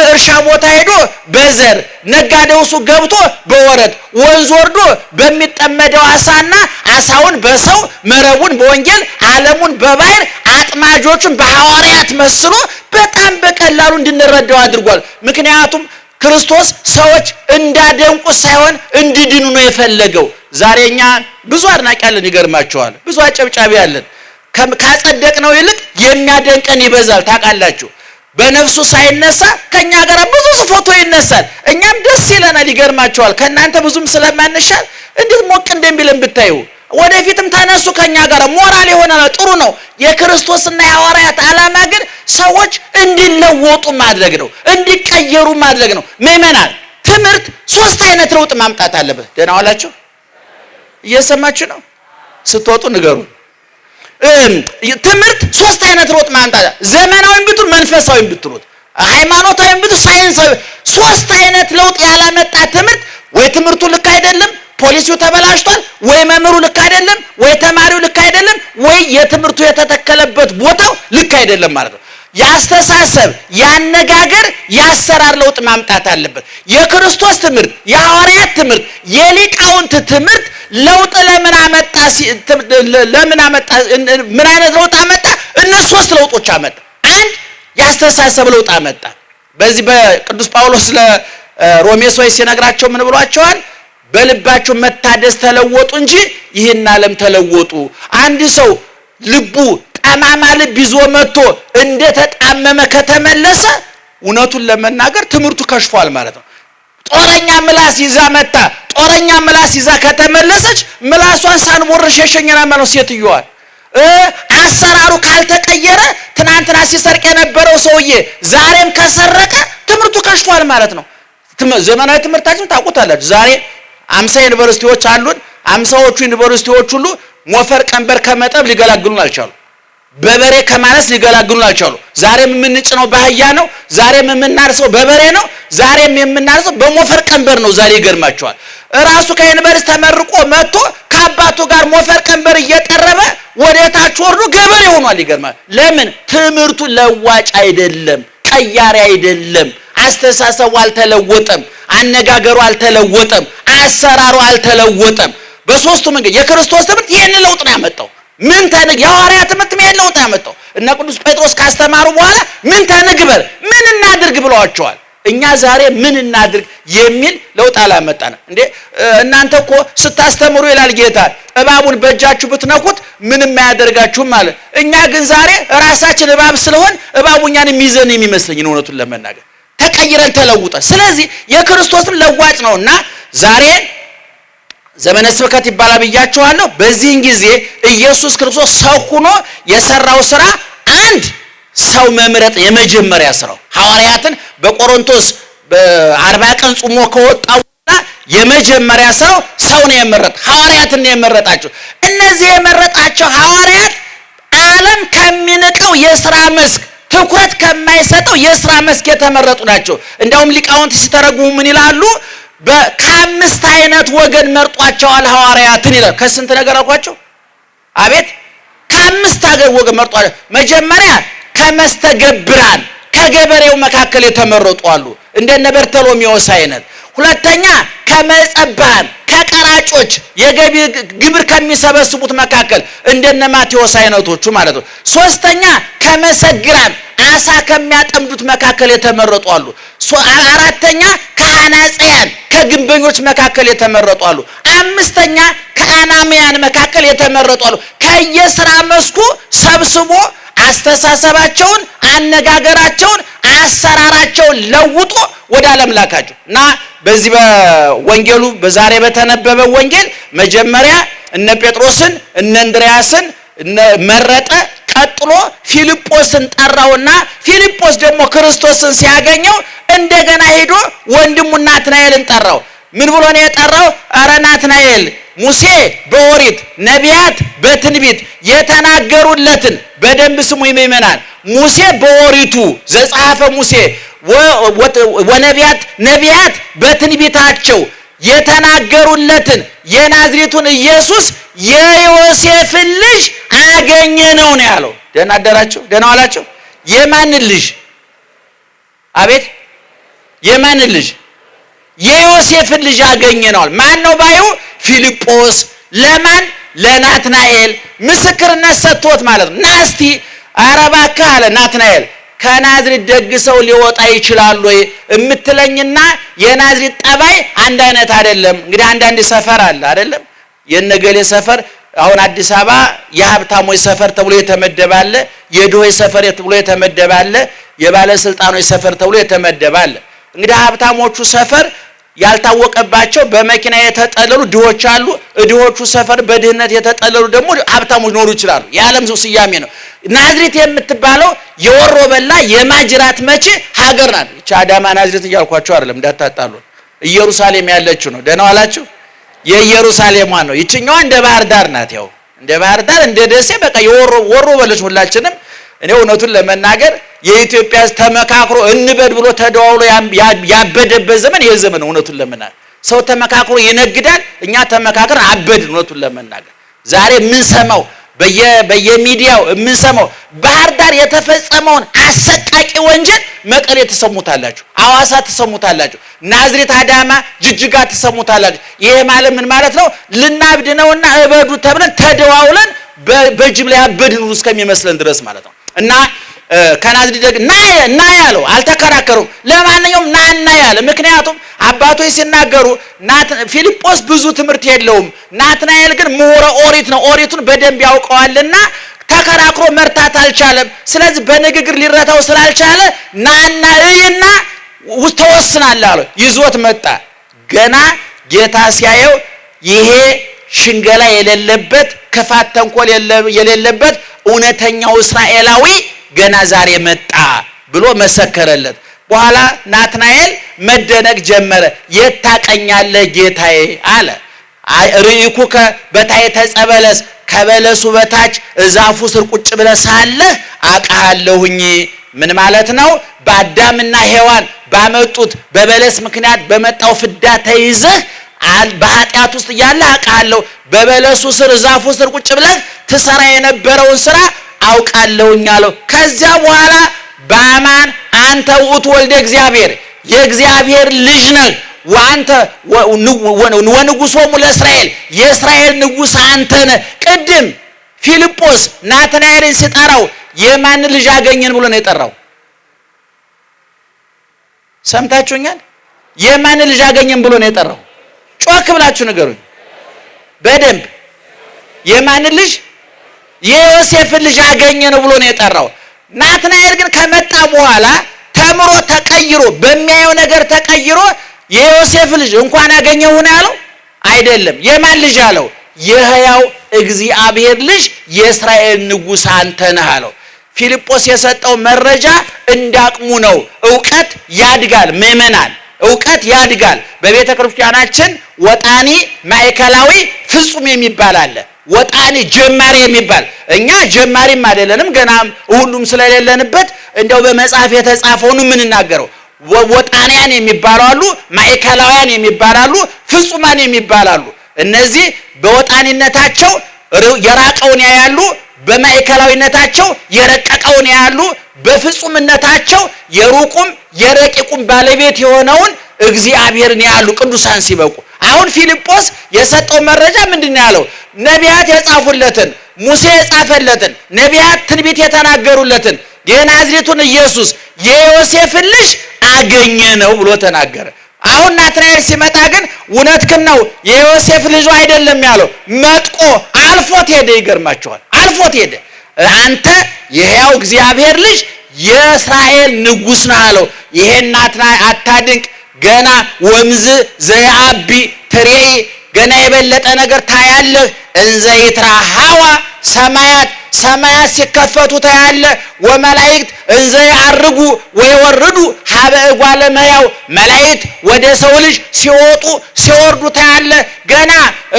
እርሻ ቦታ ሄዶ በዘር ነጋዴው ሱቅ ገብቶ በወረት ወንዝ ወርዶ በሚጠመደው አሳና አሳውን በሰው መረቡን በወንጌል ዓለሙን በባህር አጥማጆቹን በሐዋርያት መስሎ በጣም በቀላሉ እንድንረዳው አድርጓል። ምክንያቱም ክርስቶስ ሰዎች እንዳደንቁ ሳይሆን እንዲድኑ ነው የፈለገው። ዛሬኛ ብዙ አድናቂ አለን፣ ይገርማቸዋል። ብዙ አጨብጫቢ አለን። ካጸደቅነው ይልቅ የሚያደንቀን ይበዛል። ታውቃላችሁ፣ በነፍሱ ሳይነሳ ከኛ ጋር ብዙ ፎቶ ይነሳል፣ እኛም ደስ ይለናል። ይገርማቸዋል። ከናንተ ብዙም ስለማንሻል እንዴት ሞቅ እንደሚለን ብታዩ። ወደፊትም ተነሱ ከኛ ጋር ሞራል ይሆናል። ጥሩ ነው። የክርስቶስና የሐዋርያት ዓላማ ግን ሰዎች እንዲለወጡ ማድረግ ነው፣ እንዲቀየሩ ማድረግ ነው። ምእመናን ትምህርት 3 አይነት ለውጥ ማምጣት አለበት። ደህና ዋላችሁ? እየሰማችሁ ነው? ስትወጡ ንገሩ። ትምህርት 3 አይነት ለውጥ ማምጣት፣ ዘመናዊም ብትሉ መንፈሳዊም ብትሉ ሃይማኖታዊም ብትሉ ሳይንሳዊ፣ 3 አይነት ለውጥ ያላመጣ ትምህርት ወይ ትምህርቱ ልክ አይደለም፣ ፖሊሲው ተበላሽቷል፣ ወይ መምህሩ ልክ አይደለም፣ ወይ ተማሪው ልክ አይደለም፣ ወይ የትምህርቱ የተተከለበት ቦታው ልክ አይደለም ማለት ነው። ያስተሳሰብ፣ ያነጋገር፣ ያሰራር ለውጥ ማምጣት አለበት። የክርስቶስ ትምህርት፣ የሐዋርያት ትምህርት፣ የሊቃውንት ትምህርት ለውጥ ለምን አመጣ? ምን አይነት ለውጥ አመጣ? እነሱ 3 ለውጦች አመጣ። 1 ያስተሳሰብ ለውጥ አመጣ። በዚህ በቅዱስ ጳውሎስ ለሮሜ ሰዎች ሲነግራቸው ምን ብሏቸዋል? በልባቸው መታደስ ተለወጡ እንጂ ይህን ዓለም ተለወጡ። አንድ ሰው ልቡ ጠማማ ልብ ይዞ መጥቶ እንደተጣመመ ከተመለሰ እውነቱን ለመናገር ትምህርቱ ከሽፏል ማለት ነው። ጦረኛ ምላስ ይዛ መጣ፣ ጦረኛ ምላስ ይዛ ከተመለሰች ምላሷን ሳንቦርሽ የሸኘና ማለት ሴትዮዋል። አሰራሩ ካልተቀየረ ትናንትና ሲሰርቅ የነበረው ሰውዬ ዛሬም ከሰረቀ ትምህርቱ ከሽፏል ማለት ነው። ዘመናዊ ትምህርታችን ታውቁታላችሁ። ዛሬ 50 ዩኒቨርሲቲዎች አሉን። 50ዎቹ ዩኒቨርሲቲዎች ሁሉ ሞፈር ቀንበር ከመጠብ ሊገላግሉን አልቻሉ። በበሬ ከማነስ ሊገላግሉን አልቻሉ። ዛሬም የምንጭነው በአህያ ነው። ዛሬም የምናርሰው በበሬ ነው። ዛሬም የምናርሰው በሞፈር ቀንበር ነው። ዛሬ ይገርማቸዋል። ራሱ ከዩኒቨርሲቲ ተመርቆ መጥቶ ከአባቱ ጋር ሞፈር ቀንበር እየጠረበ ወደ ታች ወርዶ ገበሬ ሆኗል። ይገርማል። ለምን? ትምህርቱ ለዋጭ አይደለም፣ ቀያሪ አይደለም። አስተሳሰቡ አልተለወጠም፣ አነጋገሩ አልተለወጠም፣ አሰራሩ አልተለወጠም። በሶስቱ መንገድ የክርስቶስ ትምህርት ይሄን ለውጥ ነው ያመጣው። ምን ተነግ የሐዋርያት ትምህርት ይሄን ለውጥ ያመጣው እና ቅዱስ ጴጥሮስ ካስተማሩ በኋላ ምን ተነግበል ምን እናድርግ ብለዋቸዋል። እኛ ዛሬ ምን እናድርግ የሚል ለውጥ አላመጣንም እንዴ? እናንተ እኮ ስታስተምሩ ይላል ጌታ እባቡን በእጃችሁ ብትነኩት ምንም አያደርጋችሁም ማለት። እኛ ግን ዛሬ ራሳችን እባብ ስለሆን እባቡኛን የሚይዘን የሚመስለኝ እውነቱን ለመናገር ተቀይረን ተለውጠን። ስለዚህ የክርስቶስም ለዋጭ ነውና ዛሬ ዘመነ ስብከት ይባላል ብያችኋለሁ። በዚህን ጊዜ ኢየሱስ ክርስቶስ ሰው ሆኖ የሰራው ስራ አንድ ሰው መምረጥ የመጀመሪያ ስራው ሐዋርያትን በቆሮንቶስ በ40 ቀን ጾሞ ከወጣውና የመጀመሪያ ስራው ሰው ነው የመረጠ ሐዋርያትን ነው የመረጣቸው። እነዚህ የመረጣቸው ሐዋርያት የሥራ መስክ ትኩረት ከማይሰጠው የሥራ መስክ የተመረጡ ናቸው። እንደውም ሊቃውንት ሲተረጉሙ ምን ይላሉ? ከአምስት አይነት ወገን መርጧቸዋል ሐዋርያትን ይላል። ከስንት ነገር አልኳቸው? አቤት ከአምስት ወገን መርጧቸው። መጀመሪያ ከመስተገብራን ከገበሬው መካከል የተመረጡ አሉ፣ እንደነ በርተሎሜዎስ አይነት። ሁለተኛ ከመጸባን ከቀራጮች የገቢ ግብር ከሚሰበስቡት መካከል እንደነ ማቴዎስ አይነቶቹ ማለት ነው። ሶስተኛ ከመሰግራን አሳ ከሚያጠምዱት መካከል የተመረጡ አሉ። አራተኛ ከአናጽያን ከግንበኞች መካከል የተመረጡ አሉ። አምስተኛ ከአናምያን መካከል የተመረጡ አሉ። ከየሥራ መስኩ ሰብስቦ አስተሳሰባቸውን፣ አነጋገራቸውን፣ አሰራራቸውን ለውጦ ወደ ዓለም ላካቸው እና በዚህ በወንጌሉ በዛሬ በተነበበው ወንጌል መጀመሪያ እነ ጴጥሮስን እነ እንድርያስን መረጠ። ቀጥሎ ፊልጶስን ጠራውና ፊልጶስ ደግሞ ክርስቶስን ሲያገኘው እንደገና ሄዶ ወንድሙ ናትናኤልን ጠራው። ምን ብሎ ነው የጠራው? አረ ናትናኤል ሙሴ በኦሪት ነቢያት በትንቢት የተናገሩለትን በደንብ ስሙ ይመናል። ሙሴ በኦሪቱ ዘጸሐፈ ሙሴ ወነቢያት ነቢያት በትንቢታቸው የተናገሩለትን የናዝሬቱን ኢየሱስ የዮሴፍን ልጅ አገኘ ነው ያለው። ደህና አደራችሁ፣ ደህና ዋላችሁ። የማንን ልጅ? አቤት የማንን ልጅ? የዮሴፍን ልጅ አገኘ ነው። ማን ነው ባዩ? ፊልጶስ። ለማን? ለናትናኤል ምስክርነት ሰጥቶት ማለት ነው። ናስቲ አረባካ አለ ናትናኤል፣ ከናዝሬት ደግ ሰው ሊወጣ ይችላል ወይ እምትለኝና የናዝሬት ጠባይ አንድ አይነት አይደለም። እንግዲህ አንዳንድ ሰፈር አለ አይደለም? የነገሌ ሰፈር አሁን አዲስ አበባ የሀብታሞች ሰፈር ተብሎ የተመደባለ፣ የድሆች ሰፈር ተብሎ የተመደባለ፣ የባለስልጣኖች ሰፈር ተብሎ የተመደባለ። እንግዲህ ሀብታሞቹ ሰፈር ያልታወቀባቸው በመኪና የተጠለሉ ድሆች አሉ። ድሆቹ ሰፈር በድህነት የተጠለሉ ደግሞ ሀብታሞች ኖሩ ይችላሉ። የዓለም ሰው ስያሜ ነው። ናዝሬት የምትባለው የወሮ በላ የማጅራት መቼ ሀገር ናት። እቺ አዳማ ናዝሬት እያልኳቸው አይደለም እንዳታጣሉ። ኢየሩሳሌም ያለችው ነው። ደህና ዋላችሁ። የኢየሩሳሌም ነው። ይችኛዋ እንደ ባህር ዳር ናት። ያው እንደ ባህር ዳር እንደ ደሴ በቃ የወሮ በለች ሁላችንም። እኔ እውነቱን ለመናገር የኢትዮጵያ ተመካክሮ እንበድ ብሎ ተደዋውሎ ያበደበት ዘመን ይሄ ዘመን። እውነቱን ለመናገር ሰው ተመካክሮ ይነግዳል፣ እኛ ተመካክረን አበድን። እውነቱን ለመናገር ዛሬ ምን ሰማው በየሚዲያው የምንሰማው ባህር ዳር የተፈጸመውን አሰቃቂ ወንጀል መቀሌ ተሰሙታላችሁ፣ አዋሳ ተሰሙታላችሁ፣ ናዝሬት፣ አዳማ፣ ጅጅጋ ተሰሙታላችሁ። ይሄ ማለት ምን ማለት ነው? ልናብድ ነውና እበዱ ተብለን ተደዋውለን በጅምላ ያበድን እስከሚመስለን ድረስ ማለት ነው። እና ከናዝሬት ደግ ና ያለው አልተከራከሩም። ለማንኛውም ና ያለ ምክንያቱም አባቶች ሲናገሩ ፊልጶስ ብዙ ትምህርት የለውም፣ ናትናኤል ግን ምሁረ ኦሪት ነው፣ ኦሪቱን በደንብ ያውቀዋልና ተከራክሮ መርታት አልቻለም። ስለዚህ በንግግር ሊረታው ስላልቻለ ናና እይና ተወስናለህ አለው። ይዞት መጣ። ገና ጌታ ሲያየው ይሄ ሽንገላ የሌለበት ክፋት ተንኮል የሌለበት እውነተኛው እስራኤላዊ ገና ዛሬ መጣ ብሎ መሰከረለት። በኋላ ናትናኤል መደነቅ ጀመረ። የት ታቀኛለህ ጌታዬ አለ። ርኢኩከ በታሕተ ዕፀ በለስ፣ ከበለሱ በታች ዛፉ ስር ቁጭ ብለህ ሳለህ አውቅሃለሁኝ። ምን ማለት ነው? በአዳምና ሔዋን ባመጡት በበለስ ምክንያት በመጣው ፍዳ ተይዘህ በኃጢአት ውስጥ እያለህ አውቅሃለሁ። በበለሱ ስር ዛፉ ስር ቁጭ ብለህ ትሰራ የነበረውን ስራ አውቃለሁኝ አለው። ከዚያ በኋላ በአማን አንተ ውእቱ ወልደ እግዚአብሔር የእግዚአብሔር ልጅ ነህ፣ ወአንተ ወንጉሶሙ ለእስራኤል የእስራኤል ንጉሥ አንተ ነህ። ቅድም ፊልጶስ ናትናኤልን ሲጠራው የማን ልጅ አገኘን ብሎ ነው የጠራው? ሰምታችሁኛል? የማን ልጅ አገኘን ብሎ ነው የጠራው? ጮክ ብላችሁ ንገሩኝ በደንብ። የማን ልጅ? የዮሴፍን ልጅ አገኘን ብሎ ነው የጠራው። ናትናኤል ግን ከመጣ በኋላ ተምሮ ተቀይሮ በሚያየው ነገር ተቀይሮ የዮሴፍ ልጅ እንኳን አገኘሁ ነው ያለው አይደለም። የማን ልጅ አለው? የሕያው እግዚአብሔር ልጅ የእስራኤል ንጉሥ አንተ ነህ አለው። ፊልጶስ የሰጠው መረጃ እንዳቅሙ ነው። ዕውቀት ያድጋል ምእመናን፣ ዕውቀት ያድጋል። በቤተ ክርስቲያናችን ወጣኒ ማዕከላዊ ፍጹም የሚባል አለ። ወጣኒ ጀማሪ የሚባል እኛ ጀማሪም አይደለንም ገና ሁሉም ስለሌለንበት እንደው በመጽሐፍ የተጻፈውን ምን እናገረው ወጣንያን የሚባሉ አሉ ማዕከላውያን የሚባሉ አሉ ፍጹማን የሚባሉ አሉ እነዚህ በወጣኒነታቸው የራቀውን ያያሉ በማዕከላዊነታቸው የረቀቀውን ያያሉ በፍጹምነታቸው የሩቁም የረቂቁም ባለቤት የሆነውን እግዚአብሔርን ያያሉ ቅዱሳን ሲበቁ አሁን ፊልጶስ የሰጠው መረጃ ምንድነው ያለው ነቢያት የጻፉለትን ሙሴ የጻፈለትን ነቢያት ትንቢት የተናገሩለትን የናዝሬቱን ኢየሱስ የዮሴፍን ልጅ አገኘ ነው ብሎ ተናገረ አሁን ናትናኤል ሲመጣ ግን እውነትክን ነው የዮሴፍ ልጅ አይደለም ያለው መጥቆ አልፎት ሄደ ይገርማቸዋል አልፎት ሄደ አንተ የሕያው እግዚአብሔር ልጅ የእስራኤል ንጉስ ነህ አለው ይሄን ናትናኤል አታድንቅ ገና ወምዝ ዘያቢ ትሬኢ ገና የበለጠ ነገር ታያለህ እንዘ ይትራሃዋ ሰማያት ሲከፈቱ ታያለህ ወመላእክት እንዘ ያርጉ ወይወርዱ ሀበ እጓለ እመሕያው መላእክት ወደ ሰው ልጅ ሲወጡ ሲወርዱ ታያለህ ገና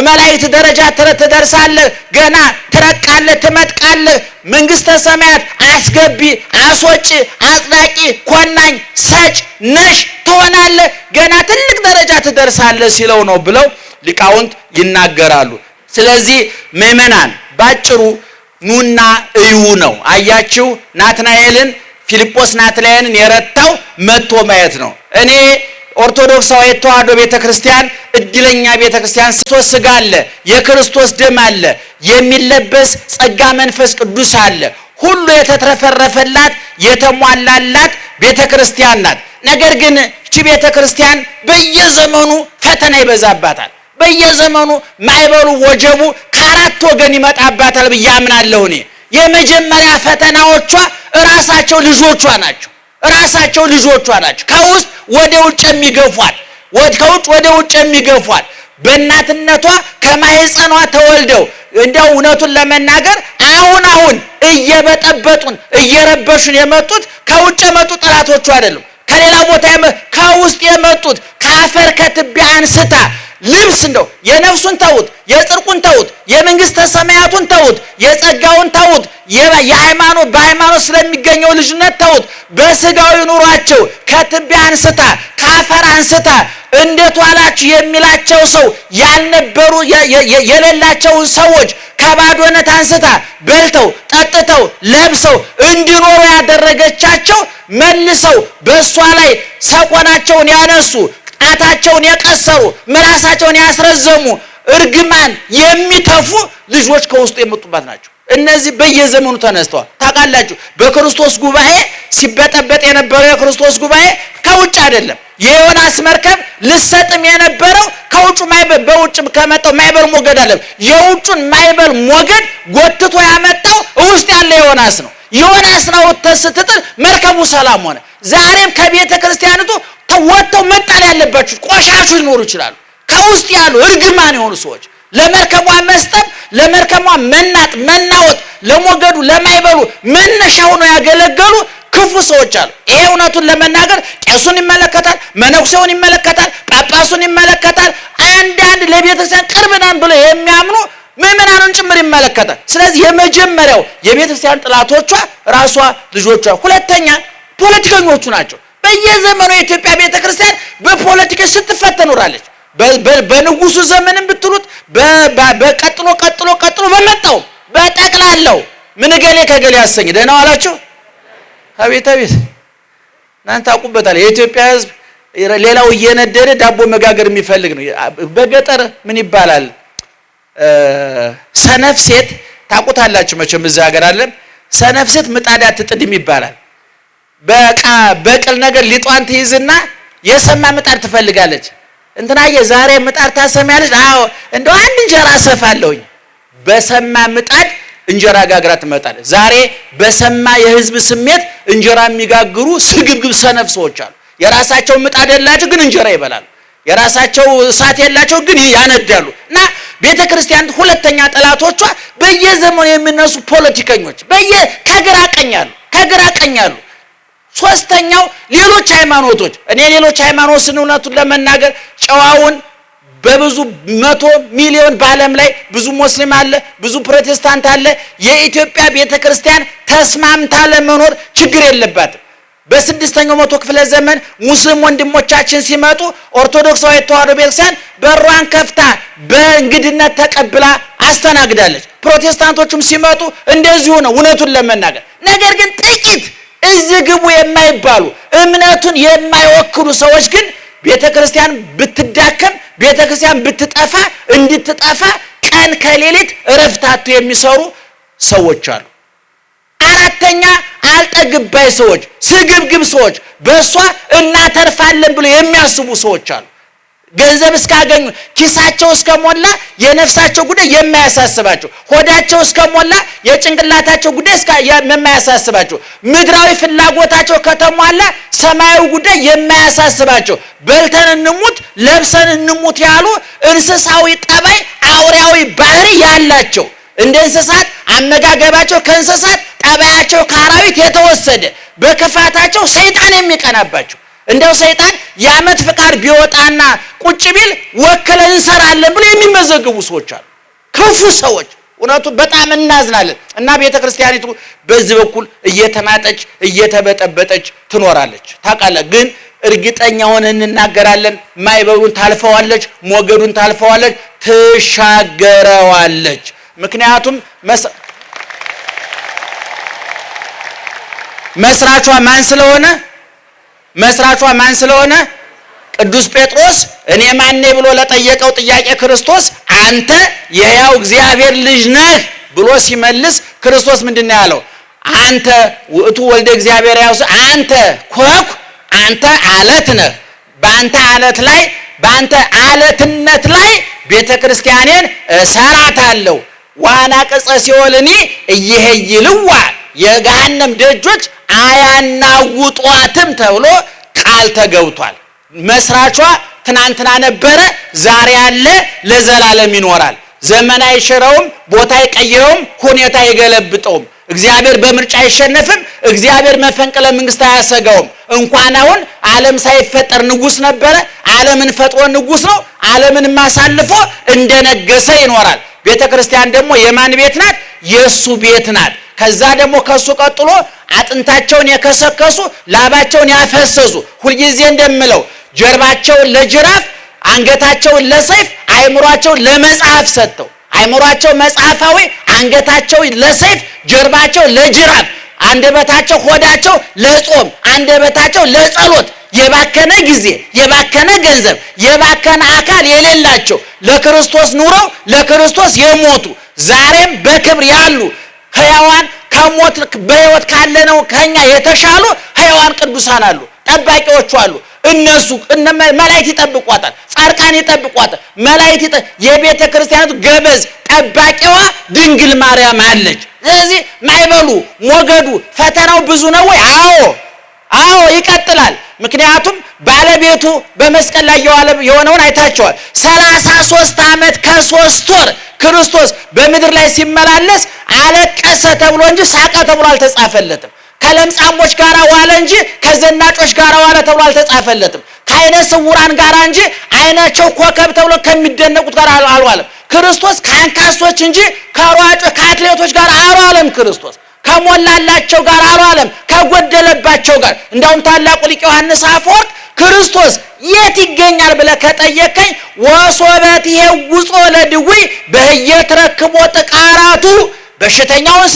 መላእክት ደረጃ ትደርሳለህ ገና ትረቃለህ ትመጥቃለህ መንግስተ ሰማያት አስገቢ አስወጪ አጽዳቂ ኮናኝ ሰጭ ነሽ ትሆናለህ ገና ትልቅ ደረጃ ትደርሳለህ ሲለው ነው ብለው ሊቃውንት ይናገራሉ ስለዚህ ምእመናን ባጭሩ ኑና እዩ ነው አያችሁ ናትናኤልን ፊልጶስ ናትናኤልን የረታው መጥቶ ማየት ነው እኔ ኦርቶዶክሳዊ ተዋሕዶ ቤተክርስቲያን እድለኛ ቤተክርስቲያን ክርስቶስ ሥጋ አለ የክርስቶስ ደም አለ የሚለበስ ጸጋ መንፈስ ቅዱስ አለ ሁሉ የተትረፈረፈላት የተሟላላት ቤተክርስቲያን ናት ነገር ግን እቺ ቤተክርስቲያን በየዘመኑ ፈተና ይበዛባታል በየዘመኑ ማይበሉ ወጀቡ ከአራት ወገን ይመጣባታል በያምናለሁ እኔ የመጀመሪያ ፈተናዎቿ ራሳቸው ልጆቿ ናቸው ከውስጥ ወደ ውጭ የሚገፏል ከውጭ ወደ ውጭ የሚገፏል በእናትነቷ ከማህፀኗ ተወልደው እንደው እውነቱን ለመናገር አሁን እየበጠበጡን እየረበሹን የመጡት ከውጭ የመጡት ጠላቶቹ አይደሉም ከሌላ ቦታ ከውስጥ የመጡት ከአፈር ከትቢያ አንስታ ልብስ እንደው የነፍሱን ተውት የጽድቁን ተውት የመንግስተ ሰማያቱን ተውት የጸጋውን ተውት በሃይማኖት ስለሚገኘው ልጅነት ተውት በስጋዊ ኑሯቸው ከትቢያ አንስታ ከአፈር አንስታ እንዴት ዋላችሁ የሚላቸው ሰው ያልነበሩ የሌላቸውን ሰዎች ከባዶነት አንስታ በልተው ጠጥተው ለብሰው እንዲኖሩ ያደረገቻቸው መልሰው በእሷ ላይ ሰቆናቸውን ያነሱ ጣታቸውን የቀሰሩ ምላሳቸውን ያስረዘሙ እርግማን የሚተፉ ልጆች ከውስጡ የመጡባት ናቸው እነዚህ በየዘመኑ ተነስተዋል ታውቃላችሁ በክርስቶስ ጉባኤ ሲበጠበጥ የነበረው የክርስቶስ ጉባኤ ከውጭ አይደለም የዮናስ መርከብ ልሰጥም የነበረው ከውጭ በውጭ ከመጣው ማይበል ሞገድ አለ የውጭን ማይበል ሞገድ ጎትቶ ያመጣው ውስጥ ያለ ዮናስ ነው ተስተጥል መርከቡ ሰላም ሆነ ዛሬም ከቤተ ክርስቲያኒቱ ተወጥተው መጣል ያለባችሁ ቆሻሾች ሊኖሩ ይችላሉ ከውስጥ ያሉ እርግማን የሆኑ ሰዎች ለመርከቧ መስጠት ለመርከቧ መናወጥ ለሞገዱ ለማይበሉ መነሻ ሆነው ያገለገሉ ክፉ ሰዎች አሉ ይሄ እውነቱን ለመናገር ቄሱን ይመለከታል መነኩሴውን ይመለከታል ጳጳሱን ይመለከታል አንዳንድ ለቤተክርስቲያን ቅርብናን ብለው የሚያምኑ ምእመናኑን ጭምር ይመለከታል ስለዚህ የመጀመሪያው የቤተክርስቲያን ጥላቶቿ ራሷ ልጆቿ ሁለተኛ ፖለቲከኞቹ ናቸው በየዘመኑ የኢትዮጵያ ቤተክርስቲያን በፖለቲካ ስትፈተን ኖራለች በንጉሱ ዘመንም ብትሉት በቀጥሎ በመጣው በጠቅላላው ምን ገሌ ከገሌ ያሰኝ ደህና ዋላችሁ አቤት እናንተ አቁበታል የኢትዮጵያ ሕዝብ ሌላው እየነደደ ዳቦ መጋገር የሚፈልግ ነው በገጠር ምን ይባላል ሰነፍ ሴት ታቁታላችሁ መቼም እዛ ሀገር አለ ሰነፍ ሴት ምጣድ አትጥድም ይባላል በቅል ነገር ሊጧን ትይዝና የሰማ ምጣድ ትፈልጋለች እንትናዬ ዛሬ ምጣድ ታሰሚያለች አዎ እንደው አንድ እንጀራ ሰፋለሁኝ በሰማ ምጣድ እንጀራ ጋግራ ትመጣለች ዛሬ በሰማ የህዝብ ስሜት እንጀራ የሚጋግሩ ስግብግብ ሰነፍ ሰዎች አሉ የራሳቸው ምጣድ የላቸው ግን እንጀራ ይበላሉ የራሳቸው እሳት የላቸው ግን ያነዳሉ እና ቤተክርስቲያን ሁለተኛ ጠላቶቿ በየዘመኑ የሚነሱ ፖለቲከኞች ከግራ ቀኛሉ ሶስተኛው ሌሎች ሃይማኖቶች እኔ ሌሎች ሃይማኖትን እውነቱን ለመናገር ጨዋውን በብዙ 100 ሚሊዮን በዓለም ላይ ብዙ ሙስሊም አለ፣ ብዙ ፕሮቴስታንት አለ። የኢትዮጵያ ቤተክርስቲያን ተስማምታ ለመኖር ችግር የለባትም። በ6ኛው መቶ ክፍለ ዘመን ሙስሊም ወንድሞቻችን ሲመጡ ኦርቶዶክሳዊ ተዋሕዶ ቤተክርስቲያን በሯን ከፍታ በእንግድነት ተቀብላ አስተናግዳለች። ፕሮቴስታንቶችም ሲመጡ እንደዚሁ ነው እውነቱን ለመናገር። ነገር ግን ጥቂት እዚህ ግቡ የማይባሉ እምነቱን የማይወክሉ ሰዎች ግን ቤተክርስቲያን ብትዳከም ቤተክርስቲያን ብትጠፋ እንድትጠፋ ቀን ከሌሊት እረፍታቱ የሚሰሩ ሰዎች አሉ። አራተኛ አልጠግባይ ሰዎች፣ ስግብግብ ሰዎች፣ በሷ እናተርፋለን ብለው የሚያስቡ ሰዎች አሉ። ገንዘብ እስካገኙ ኪሳቸው እስከሞላ የነፍሳቸው ጉዳይ የማያሳስባቸው፣ ሆዳቸው እስከሞላ የጭንቅላታቸው ጉዳይ የማያሳስባቸው፣ ምድራዊ ፍላጎታቸው ከተሟላ ሰማያዊ ጉዳይ የማያሳስባቸው፣ በልተን እንሙት ለብሰን እንሙት ያሉ እንስሳዊ ጠባይ አውሬያዊ ባህሪ ያላቸው፣ እንደ እንስሳት አመጋገባቸው ከእንስሳት ጠባያቸው ከአራዊት የተወሰደ፣ በክፋታቸው ሰይጣን የሚቀናባቸው፣ እንደው ሰይጣን የዓመት ፍቃድ ቢወጣና ቁጭ ቢል ወክለን እንሰራለን ብሎ የሚመዘግቡ ሰዎች አሉ። ክፉ ሰዎች። እውነቱ በጣም እናዝናለን። እና ቤተክርስቲያኒቱ በዚህ በኩል እየተናጠች እየተበጠበጠች ትኖራለች። ታውቃለህ። ግን እርግጠኛ ሆነን እንናገራለን። ማይበሩን ታልፈዋለች፣ ሞገዱን ታልፈዋለች፣ ትሻገረዋለች። ምክንያቱም መስራቿ ማን ስለሆነ ቅዱስ ጴጥሮስ እኔ ማን ነኝ ብሎ ለጠየቀው ጥያቄ ክርስቶስ አንተ የሕያው እግዚአብሔር ልጅ ነህ ብሎ ሲመልስ ክርስቶስ ምንድነው ያለው? አንተ ውእቱ ወልደ እግዚአብሔር ያው አንተ ኮኩ አንተ አለት ነህ። በአንተ አለት ላይ በአንተ አለትነት ላይ ቤተክርስቲያኔን እሰራታለሁ። ዋና ቅጸ ሲኦልኒ እየሄይልዋ የገሃነም ደጆች አያናውጧትም ተብሎ ቃል ተገብቷል። መስራቿ ትናንትና ነበረ፣ ዛሬ ያለ፣ ለዘላለም ይኖራል። ዘመን አይሽረውም፣ ቦታ አይቀይረውም፣ ሁኔታ አይገለብጠውም። እግዚአብሔር በምርጫ አይሸነፍም። እግዚአብሔር መፈንቅለ መንግስት አያሰጋውም። እንኳን አሁን ዓለም ሳይፈጠር ንጉስ ነበረ። ዓለምን ፈጥሮ ንጉስ ነው። ዓለምን ማሳልፎ እንደነገሰ ይኖራል። ቤተክርስቲያን ደግሞ የማን ቤት ናት? የሱ ቤት ናት። ከዛ ደግሞ ከሱ ቀጥሎ አጥንታቸውን የከሰከሱ ላባቸውን ያፈሰሱ ሁልጊዜ እንደምለው ጀርባቸውን ለጅራፍ አንገታቸውን ለሰይፍ አይምሯቸውን ለመጽሐፍ ሰጥተው አይምሯቸው መጽሐፋዊ አንገታቸው ለሰይፍ ጀርባቸው ለጅራፍ አንደበታቸው ሆዳቸው ለጾም አንደበታቸው ለጸሎት የባከነ ጊዜ የባከነ ገንዘብ የባከነ አካል የሌላቸው ለክርስቶስ ኑረው ለክርስቶስ የሞቱ ዛሬም በክብር ያሉ ሕያዋን ከሞት በሕይወት ካለነው ከኛ የተሻሉ ሕያዋን ቅዱሳን አሉ። ጠባቂዎቹ አሉ። እነሱ መላእክት ይጠብቋታል፣ ጻድቃን ይጠብቋታል። መላእክት የቤተ ክርስቲያኑ ገበዝ ጠባቂዋ ድንግል ማርያም አለች። ስለዚህ ማይበሉ ሞገዱ ፈተናው ብዙ ነው ወይ? አዎ ይቀጥላል። ምክንያቱም ባለቤቱ በመስቀል ላይ የሆነውን አይታቸዋል። 33 ዓመት ከ3 ወር ክርስቶስ በምድር ላይ ሲመላለስ አለቀሰ ተብሎ እንጂ ሳቀ ተብሎ አልተጻፈለትም። ከለምጻሞች ጋር ዋለ እንጂ ከዘናጮች ጋር ዋለ ተብሎ አልተጻፈለትም። ከዓይነ ስውራን ጋር እንጂ ዓይናቸው ኮከብ ተብሎ ከሚደነቁት ጋር አልዋለም። ክርስቶስ ከአንካሶች እንጂ ከሯጮች ከአትሌቶች ጋር አልዋለም። ክርስቶስ ከሞላላቸው ጋር አልዋለም፣ ከጎደለባቸው ጋር። እንዳውም ታላቁ ሊቅ ዮሐንስ አፈወርቅ ክርስቶስ የት ይገኛል ብለህ ከጠየቀኝ ወሶበት ይሄውጾ ለድውይ በየተረክቦ ጥቃራቱ በሽተኛውን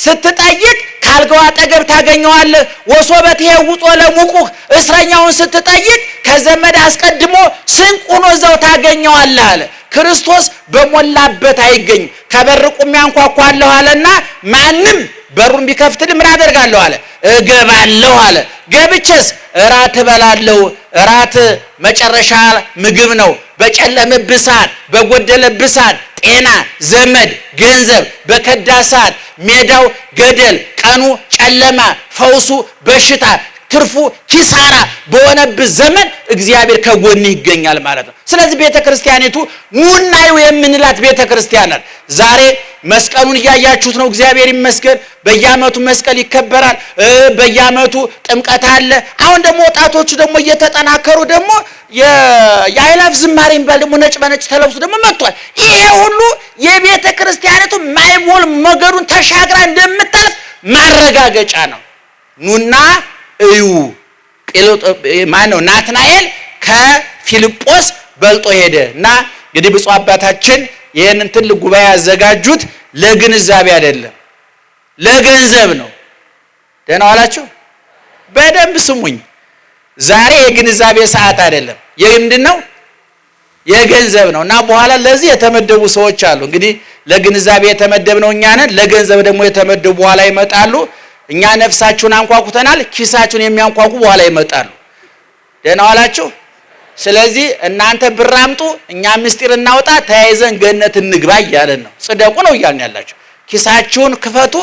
ስትጠይቅ ካልጋው አጠገብ ታገኘዋለህ። ወሶበት ይሄውጾ ለሙቁህ እስረኛውን ስትጠይቅ ከዘመድ አስቀድሞ ስንቅ ሆኖ እዛው ታገኘዋለህ አለ። ክርስቶስ በሞላበት አይገኝም። ከበር ቁሜ አንኳኳለሁ አለና ማንም በሩን ቢከፍትልኝ ምን አደርጋለሁ አለ? እገባለሁ አለ። ገብቼስ እራት እበላለሁ። እራት መጨረሻ ምግብ ነው። በጨለመብህ ሰዓት፣ በጎደለብህ ሰዓት ጤና፣ ዘመድ፣ ገንዘብ በከዳ ሰዓት ሜዳው ገደል፣ ቀኑ ጨለማ፣ ፈውሱ በሽታ፣ ትርፉ ኪሳራ በሆነበት ዘመን እግዚአብሔር ከጎን ይገኛል ማለት ነው። ስለዚህ ቤተክርስቲያኒቱ ኑናዩ የምንላት ቤተክርስቲያን ናት። ዛሬ መስቀሉን ያያችሁት ነው። እግዚአብሔር ይመስገን በየዓመቱ መስቀል ይከበራል። በየዓመቱ ጥምቀት አለ። አሁን ደግሞ ወጣቶቹ ደግሞ እየተጠናከሩ ደግሞ የአይላፍ ዝማሬ የሚባል ደግሞ ነጭ በነጭ ተለብሶ ደግሞ መጥቷል። ይሄ ሁሉ የቤተ ክርስቲያኒቱ ማይሞል ሞገዱን ተሻግራ እንደምታልፍ ማረጋገጫ ነው። ኑና እዩ። ማነው ናትናኤል ከፊልጶስ በልጦ ሄደ እና እንግዲህ ብፁዕ አባታችን ይሄንን ትልቅ ጉባኤ ያዘጋጁት ለግንዛቤ አይደለም፣ ለገንዘብ ነው። ደህና ዋላችሁ። በደንብ ስሙኝ። ዛሬ የግንዛቤ ሰዓት አይደለም። ምንድነው? የገንዘብ ነው እና በኋላ ለዚህ የተመደቡ ሰዎች አሉ። እንግዲህ ለግንዛቤ የተመደብነው እኛ ነን። ለገንዘብ ደግሞ የተመደቡ በኋላ ይመጣሉ። እኛ ነፍሳችሁን አንኳኩተናል፣ ኪሳችሁን የሚያንኳኩ በኋላ ይመጣሉ። ደህና ዋላችሁ። ስለዚህ እናንተ ብር አምጡ፣ እኛ ምስጢር እናውጣ፣ ተያይዘን ገነት እንግባ እያለን ነው። ጽደቁ ነው እያልን ያላችሁ። ኪሳችሁን ክፈቱ።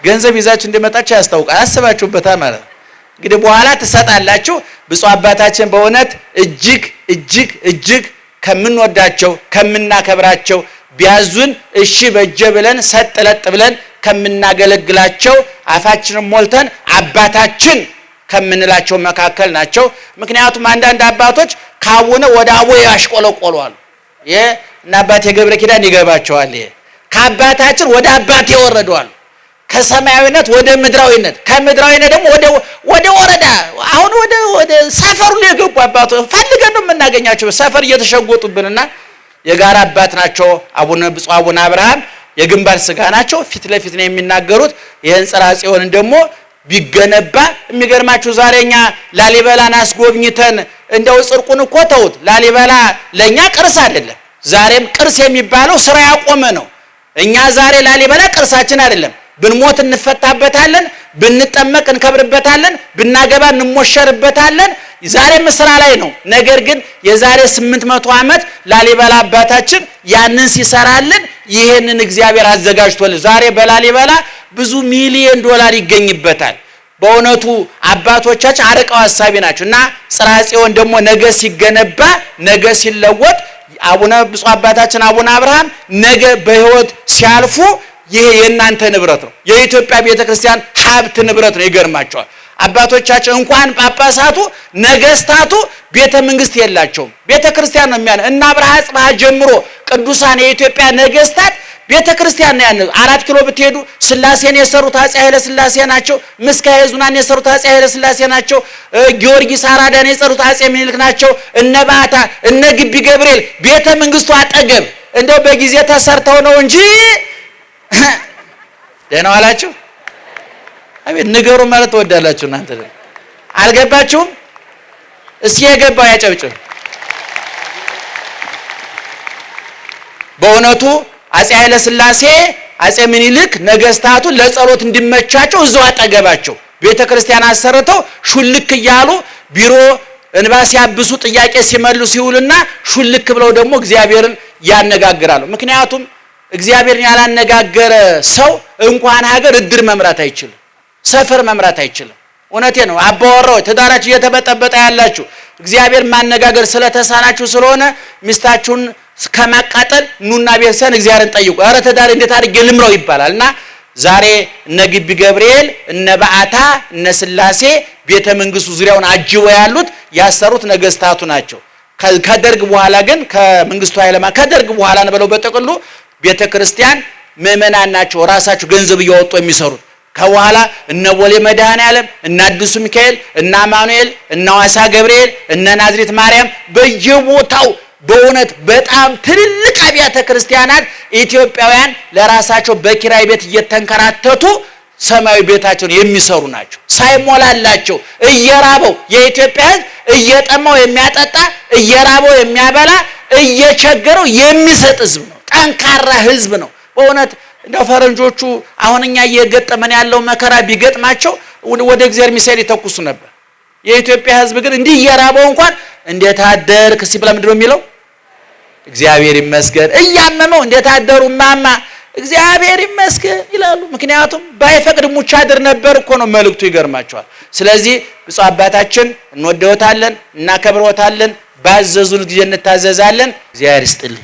ገንዘብ ይዛችሁ እንደመጣችሁ ያስታውቃል። አስባችሁበታል ማለት ነው። እንግዲህ በኋላ ትሰጣላችሁ። ብፁዕ አባታችን በእውነት እጅግ እጅግ እጅግ ከምንወዳቸው ከምናከብራቸው ቢያዙን እሺ በጀ ብለን ሰጥለጥ ብለን ከምናገለግላቸው አፋችንን ሞልተን አባታችን ከምንላቸው መካከል ናቸው። ምክንያቱም አንዳንድ አባቶች ካቡነ ወደ አቦ ያሽቆለቆሏል። እና አባቴ ገብረ ኪዳን ይገባቸዋል። ከአባታችን ወደ አባቴ ይወረዷል። ከሰማያዊነት ወደ ምድራዊነት፣ ከምድራዊነት ደግሞ ወደ ወረዳ፣ አሁን ወደ ሰፈሩ የገቡ አባቶች ፈልገን ነው የምናገኛቸው። ሰፈር እየተሸጎጡብንና የጋራ አባት ናቸው። ብፁዕ አቡነ አብርሃም የግንባር ስጋ ናቸው። ፊት ለፊት ነው የሚናገሩት። ይሄን ጽርሐ ጽዮንን ደግሞ ቢገነባ የሚገርማችሁ ዛሬኛ ላሊበላን አስጎብኝተን እንደው ጽርቁን እኮ ተውት። ላሊበላ ለኛ ቅርስ አይደለም። ዛሬም ቅርስ የሚባለው ስራ ያቆመ ነው። እኛ ዛሬ ላሊበላ ቅርሳችን አይደለም። ብንሞት እንፈታበታለን፣ ብንጠመቅ እንከብርበታለን፣ ብናገባ እንሞሸርበታለን። ዛሬም ስራ ላይ ነው። ነገር ግን የዛሬ 800 ዓመት ላሊበላ አባታችን ያንን ሲሰራልን ይሄንን እግዚአብሔር አዘጋጅቶልን ዛሬ በላሊበላ ብዙ ሚሊዮን ዶላር ይገኝበታል። በእውነቱ አባቶቻችን አርቀው ሐሳቢ ናቸው እና ጽርሐ ጽዮን ደግሞ ነገ ሲገነባ ነገ ሲለወጥ ብፁዕ አባታችን አቡነ አብርሃም ነገ በሕይወት ሲያልፉ ይሄ የእናንተ ንብረት ነው። የኢትዮጵያ ቤተክርስቲያን ሀብት ንብረት ነው። ይገርማቸዋል። አባቶቻችን እንኳን ጳጳሳቱ ነገስታቱ ቤተ መንግስት የላቸውም። ቤተክርስቲያን ነው የሚያነ እና አብርሃ ጽባህ ጀምሮ ቅዱሳን የኢትዮጵያ ነገስታት ቤተክርስቲያን ነው ያነጹ። 4 ኪሎ ብትሄዱ ስላሴን የሰሩት አፄ ኃይለ ስላሴ ናቸው። ምስካየ ኅዙናን የሰሩት አፄ ኃይለ ስላሴ ናቸው። ጊዮርጊስ አራዳን የሰሩት አፄ ምኒልክ ናቸው። እነ ባታ እነ ግቢ ገብርኤል ቤተ መንግስቱ አጠገብ እንደው በጊዜ ተሰርተው ነው እንጂ ደህና ዋላችሁ። አቤት ንገሩ ማለት ተወዳላችሁ እናንተ አልገባችሁም? እስኪ የገባው ያጨብጭብ። በእውነቱ አፄ ኃይለ ስላሴ አፄ ምኒልክ ነገስታቱ ለጸሎት እንዲመቻቸው እዛው አጠገባቸው ቤተክርስቲያን አሰርተው ሹልክ እያሉ ቢሮ እንባ ሲያብሱ ጥያቄ ሲመልሱ ይውልና ሹልክ ብለው ደግሞ እግዚአብሔርን ያነጋግራሉ። ምክንያቱም እግዚአብሔርን ያላነጋገረ ሰው እንኳን ሀገር እድር መምራት አይችልም፣ ሰፈር መምራት አይችልም። እውነቴ ነው። አባወራው ትዳራችሁ እየተበጠበጠ ያላችሁ እግዚአብሔር ማነጋገር ስለተሳናችሁ ስለሆነ ሚስታችሁን ከማቃጠል ኑና ቤተሰን እግዚአብሔርን ጠይቁ። ኧረ ትዳር እንዴት አድርጌ ልምረው ይባላልና ዛሬ እነ ግቢ ገብርኤል እነ በዓታ እነ ስላሴ ቤተ መንግስቱ ዙሪያውን አጅበው ያሉት ያሰሩት ነገስታቱ ናቸው። ከደርግ በኋላ ግን ከመንግስቱ ኃይለማርያም ከደርግ በኋላ ነው ብለው በጠቅሉ ቤተ ክርስቲያን ምእመናን ናቸው ራሳቸው ገንዘብ እያወጡ የሚሰሩት። ከበኋላ እነ ቦሌ መድኃኔዓለም እነ አዲሱ ሚካኤል እነ አማኑኤል እነ ዋሳ ገብርኤል እነ ናዝሬት ማርያም በየቦታው በእውነት በጣም ትልልቅ አብያተ ክርስቲያናት ኢትዮጵያውያን ለራሳቸው በኪራይ ቤት እየተንከራተቱ ሰማያዊ ቤታቸውን የሚሰሩ ናቸው። ሳይሞላላቸው እየራበው የኢትዮጵያ ሕዝብ እየጠማው የሚያጠጣ እየራበው የሚያበላ እየቸገረው የሚሰጥ ሕዝብ ነው። ጠንካራ ሕዝብ ነው። በእውነት እንደው ፈረንጆቹ አሁን እኛ እየገጠመን ያለው መከራ ቢገጥማቸው ወደ እግዚአብሔር ሚሳኤል ይተኩሱ ነበር። የኢትዮጵያ ሕዝብ ግን እንዲህ እየራበው እንኳን እንዴት አደርክ ሲብላ ምንድን ነው የሚለው? እግዚአብሔር ይመስገን። እያመመው እንዴት አደሩ ማማ እግዚአብሔር ይመስገን ይላሉ። ምክንያቱም ባይፈቅድ ሙቻ አድር ነበር እኮ ነው መልእክቱ። ይገርማቸዋል። ስለዚህ ብፁዕ አባታችን እንወደውታለን፣ እናከብረውታለን። ባዘዙን ጊዜ እንታዘዛለን። እግዚአብሔር ይስጥልኝ።